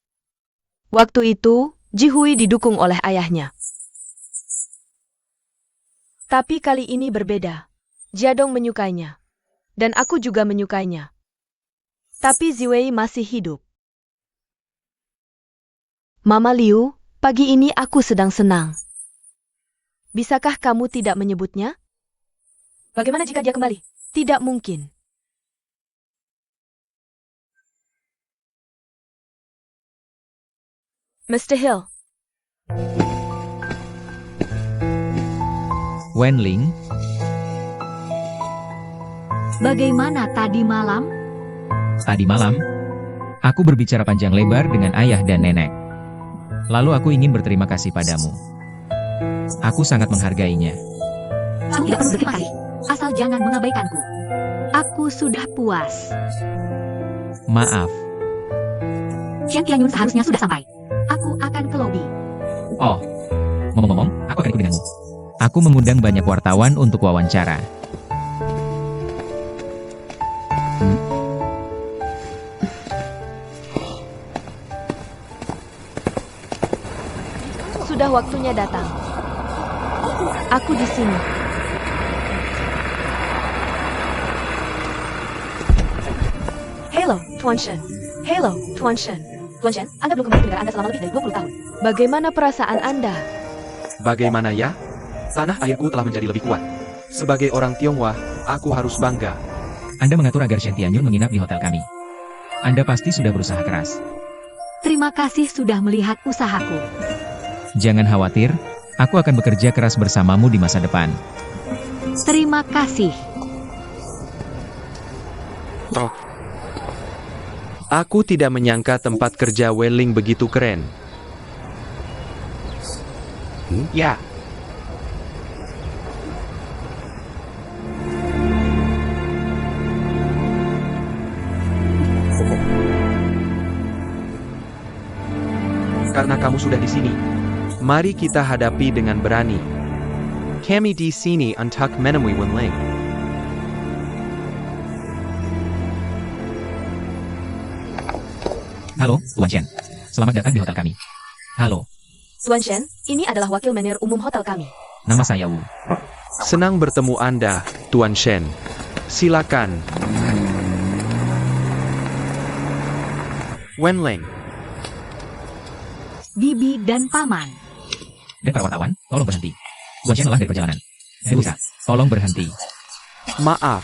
Waktu itu, Jihui didukung oleh ayahnya. Tapi kali ini berbeda. Jiadong menyukainya. Dan aku juga menyukainya. Tapi Ziwei masih hidup. Mama Liu, pagi ini aku sedang senang. Bisakah kamu tidak menyebutnya? Bagaimana jika dia kembali? Tidak mungkin. Mr. Hill. Wenling, Bagaimana tadi malam? tadi malam, aku berbicara panjang lebar dengan ayah dan nenek. Lalu aku ingin berterima kasih padamu. Aku sangat menghargainya. Kamu tidak perlu berterima kasih. Asal jangan mengabaikanku. Aku sudah puas. Maaf. Xian Tianyun seharusnya sudah sampai. Aku akan ke lobi. Oh, ngomong-ngomong, aku akan ikut denganmu. Aku mengundang banyak wartawan untuk wawancara. Sudah waktunya datang. Aku di sini. Hello, Tuan Shen. Hello, Tuan Shen. Tuan Shen, Anda belum kembali ke negara Anda selama lebih dari 20 tahun. Bagaimana perasaan Anda? Bagaimana ya? Tanah airku telah menjadi lebih kuat. Sebagai orang Tionghoa, aku harus bangga. Anda mengatur agar Shen Tianyun menginap di hotel kami. Anda pasti sudah berusaha keras. Terima kasih sudah melihat usahaku. Jangan khawatir, aku akan bekerja keras bersamamu di masa depan. Terima kasih. Aku tidak menyangka tempat kerja Wenling begitu keren. Ya, karena kamu sudah di sini. Mari kita hadapi dengan berani. Kami di sini untuk menemui Wenling. Halo, Tuan Shen. Selamat datang di hotel kami. Halo, Tuan Shen, ini adalah wakil manajer umum hotel kami. nama saya Wu. Senang bertemu Anda, Tuan Shen. Silakan. Wenling. Bibi dan Paman. Dan para wartawan, tolong berhenti. Tuan Shen lelah dari perjalanan. Medusa, tolong berhenti. Maaf,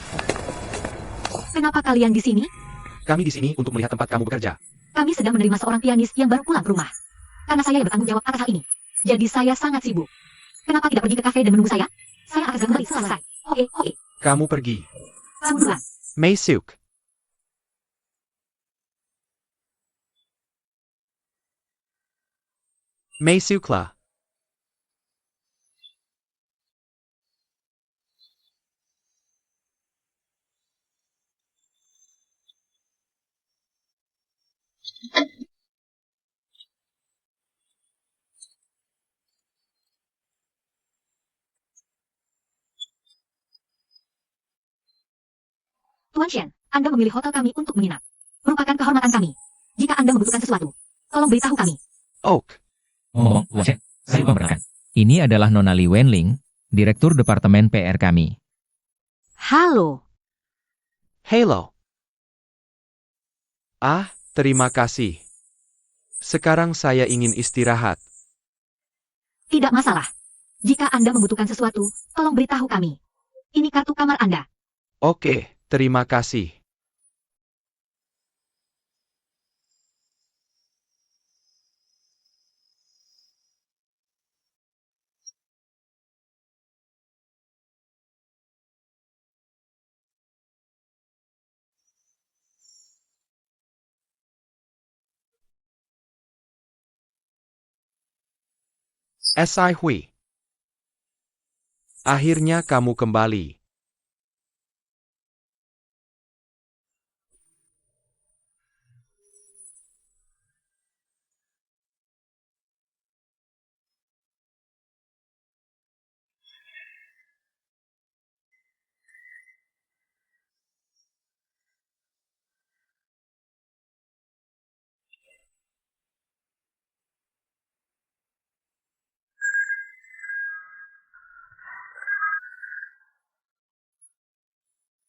Kenapa kalian di sini? Kami di sini untuk melihat tempat kamu bekerja. Kami sedang menerima seorang pianis yang baru pulang ke rumah. Karena saya yang bertanggung jawab atas hal ini. Jadi saya sangat sibuk. Kenapa tidak pergi ke kafe dan menunggu saya? Saya akan kembali selesai. Oke. kamu pergi. Kamu duluan. Meisuk. Meisuklah. Tuan Shen, Anda memilih hotel kami untuk menginap. Merupakan kehormatan kami. Jika Anda membutuhkan sesuatu, tolong beritahu kami. Oak. Ngomong-ngomong, Tuan Shen, saya lupa memperkenalkan. Ini adalah Nona Li Wenling, Direktur Departemen PR kami. Halo. Halo. Ah, terima kasih. Sekarang saya ingin istirahat. Tidak masalah. Jika Anda membutuhkan sesuatu, tolong beritahu kami. Ini kartu kamar Anda. Oke, terima kasih. Esai Hui. Akhirnya kamu kembali.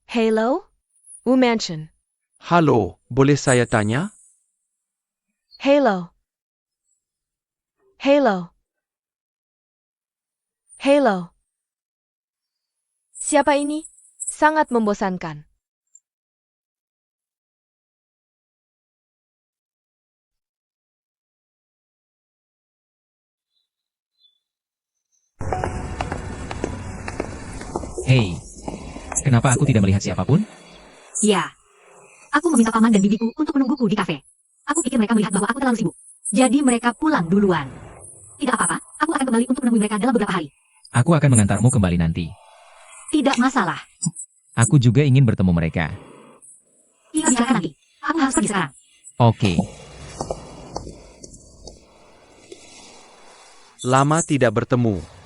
Hello? Wu Mansion. Halo, boleh saya tanya? Halo. Halo. Halo. Siapa ini? Sangat membosankan. Hei, kenapa aku tidak melihat siapapun? Ya. Aku meminta paman dan bibiku untuk menungguku di kafe. Aku pikir mereka melihat bahwa aku terlalu sibuk. Jadi mereka pulang duluan. Tidak apa-apa, aku akan kembali untuk menemui mereka dalam beberapa hari. Aku akan mengantarmu kembali nanti. Tidak masalah. Aku juga ingin bertemu mereka. Kita bicarakan nanti. Aku harus pergi sekarang. Oke. Lama tidak bertemu.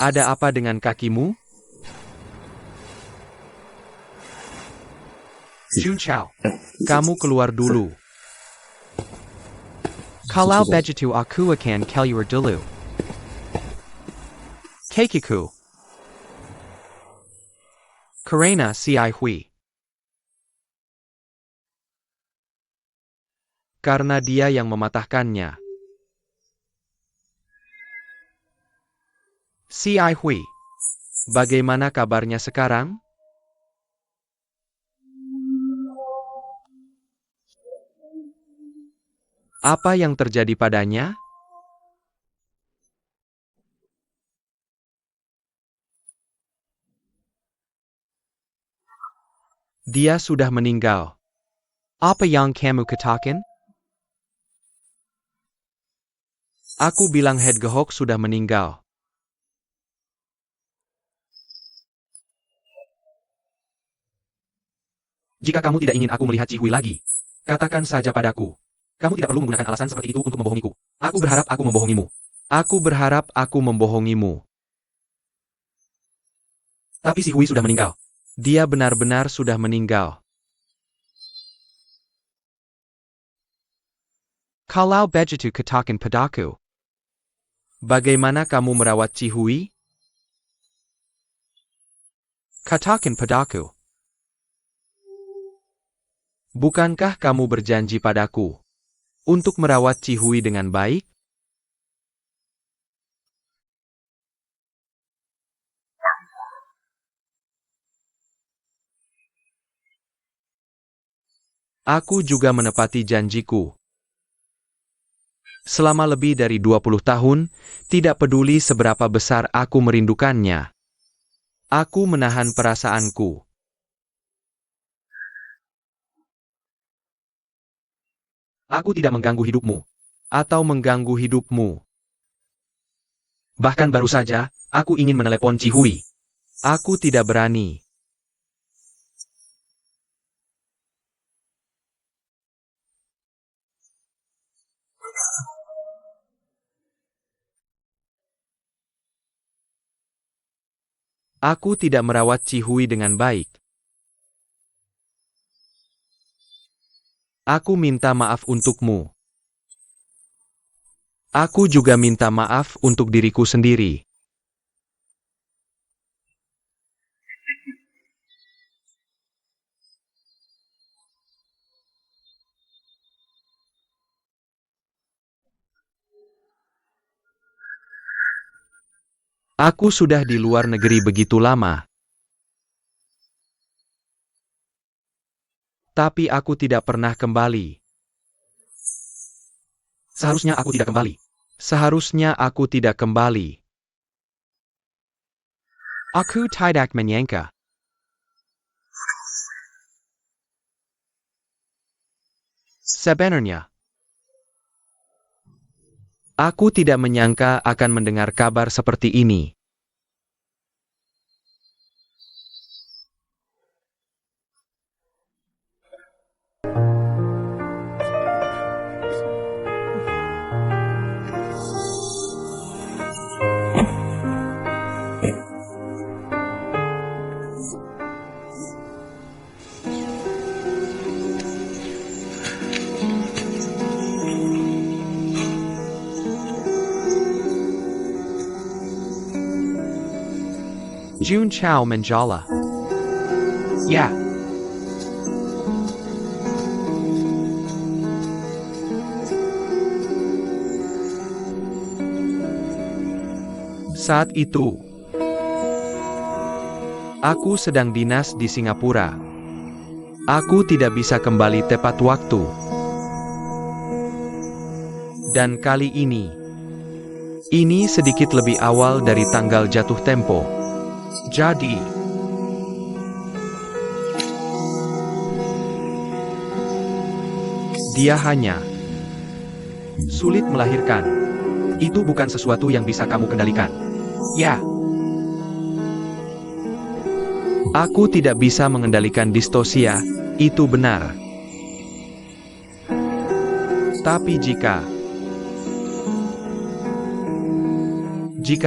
Ada apa dengan kakimu? Jun Chao, kamu keluar dulu. Kalau begitu aku akan keluar dulu. Keikiku. Karena si Hui. Karena dia yang mematahkannya. Si Hui. Bagaimana kabarnya sekarang? Apa yang terjadi padanya? Dia sudah meninggal. Apa yang kamu katakan? Aku bilang Head Gehok sudah meninggal. Jika kamu tidak ingin aku melihat Cihui lagi, katakan saja padaku. Kamu tidak perlu menggunakan alasan seperti itu untuk membohongiku. Aku berharap aku membohongimu. Aku berharap aku membohongimu. Tapi si Hui sudah meninggal. Dia benar-benar sudah meninggal. Kalau begitu katakan padaku. Bagaimana kamu merawat Cihui? Katakan padaku. Bukankah kamu berjanji padaku untuk merawat Cihui dengan baik? Aku juga menepati janjiku. Selama lebih dari 20 tahun, tidak peduli seberapa besar aku merindukannya. Aku menahan perasaanku. Aku tidak mengganggu hidupmu. Atau mengganggu hidupmu. Bahkan baru saja, aku ingin menelepon Cihui. Aku tidak berani. Aku tidak merawat Cihui dengan baik. Aku minta maaf untukmu. Aku juga minta maaf untuk diriku sendiri. Aku sudah di luar negeri begitu lama. Tapi aku tidak pernah kembali. Seharusnya aku tidak kembali. Seharusnya aku tidak kembali. Aku tidak menyangka. Sebenarnya, aku tidak menyangka akan mendengar kabar seperti ini. Jun Chao Manjala. Ya, Saat itu, aku sedang dinas di Singapura. Aku tidak bisa kembali tepat waktu. Dan kali ini sedikit lebih awal dari tanggal jatuh tempo. Jadi, dia hanya sulit melahirkan. itu bukan sesuatu yang bisa kamu kendalikan. Ya, Aku tidak bisa mengendalikan distosia, itu benar. Tapi jika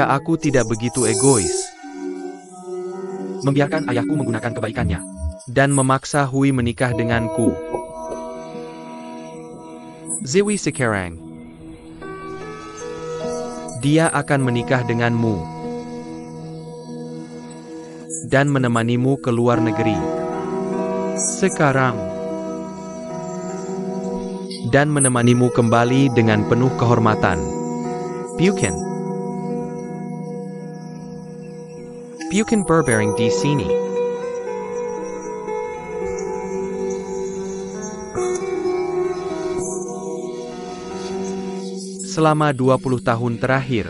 aku tidak begitu egois membiarkan ayahku menggunakan kebaikannya. dan memaksa Hui menikah denganku, Ziwi sekarang, dia akan menikah denganmu dan menemanimu ke luar negeri. Sekarang. Dan menemanimu kembali dengan penuh kehormatan. Bukan berbaring di sini. Selama 20 tahun terakhir,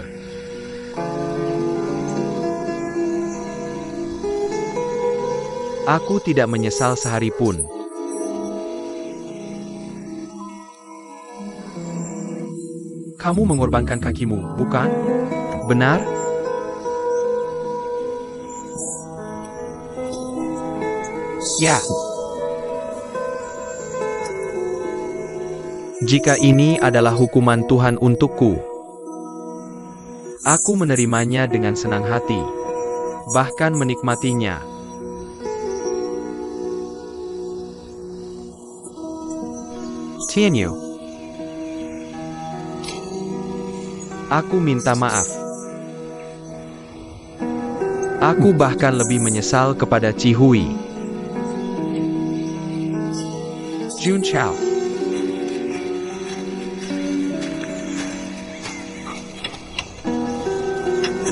aku tidak menyesal sehari pun. Kamu mengorbankan kakimu, bukan? Benar? Ya, Jika ini adalah hukuman Tuhan untukku, aku menerimanya dengan senang hati, bahkan menikmatinya. Tianyu, aku minta maaf. Aku bahkan lebih menyesal kepada Cihui. Jun Chao.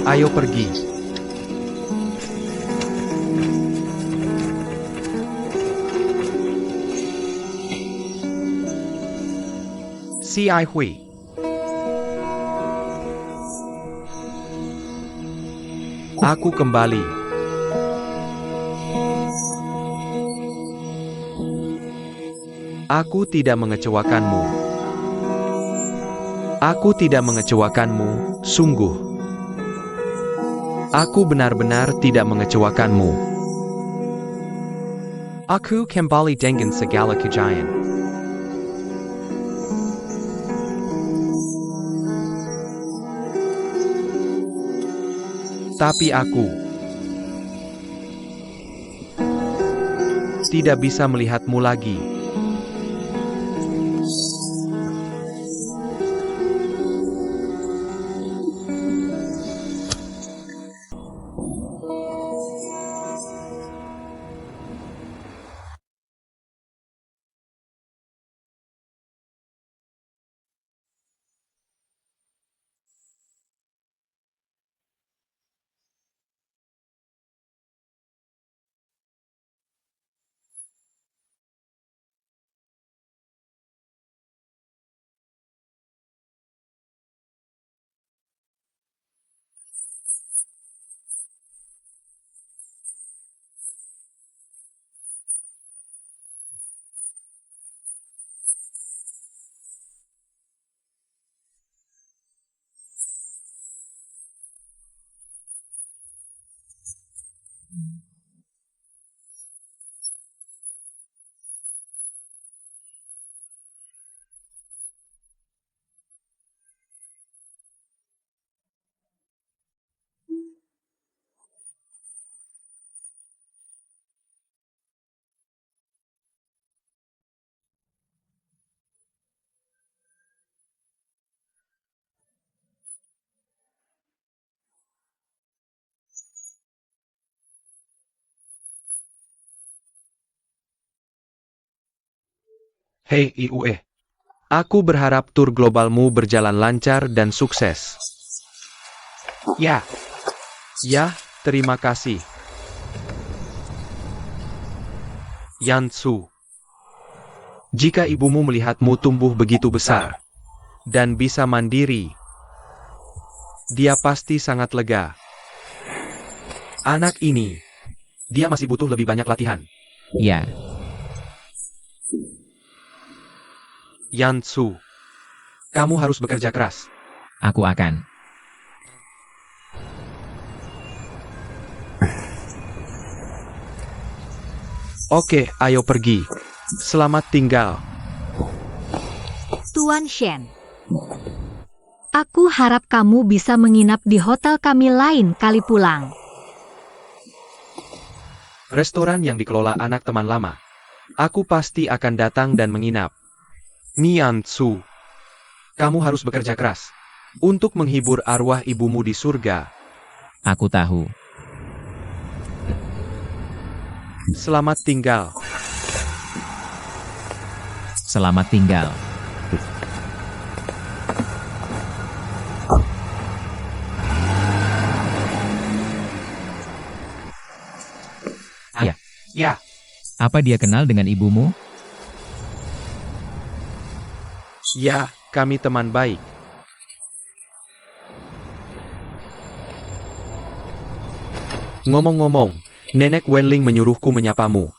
Ayo pergi. Si Ai Hui. Aku kembali. Aku tidak mengecewakanmu. Aku tidak mengecewakanmu, sungguh. Aku benar-benar tidak mengecewakanmu. Aku kembali dengan segala kejayaan. Tapi aku tidak bisa melihatmu lagi. Hei Iue. Aku berharap tur globalmu berjalan lancar dan sukses. Ya. Ya, terima kasih. Yansu. Jika ibumu melihatmu tumbuh begitu besar dan bisa mandiri, dia pasti sangat lega. Anak ini, Dia masih butuh lebih banyak latihan. Ya, Yansu. Kamu harus bekerja keras. aku akan. Oke, ayo pergi. Selamat tinggal. Tuan Shen. Aku harap kamu bisa menginap di hotel kami lain kali pulang. Restoran yang dikelola anak teman lama. Aku pasti akan datang dan menginap. Niansu. Kamu harus bekerja keras. Untuk menghibur arwah ibumu di surga. Aku tahu. Selamat tinggal. Selamat tinggal. Ya, Apa dia kenal dengan ibumu? Ya, kami teman baik. Ngomong-ngomong, Nenek Wenling menyuruhku menyapamu.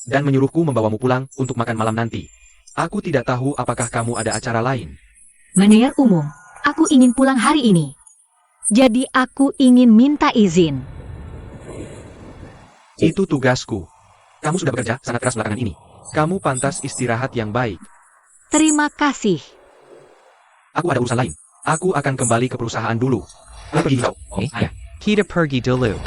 dan menyuruhku membawamu pulang untuk makan malam nanti. Aku tidak tahu apakah kamu ada acara lain. Manajer umum, aku ingin pulang hari ini. Jadi aku ingin minta izin. Itu tugasku. Kamu sudah bekerja sangat keras belakangan ini. Kamu pantas istirahat yang baik. Terima kasih. Aku ada urusan lain. Aku akan kembali ke perusahaan dulu. Pergi kau. Ya. Kita pergi dulu.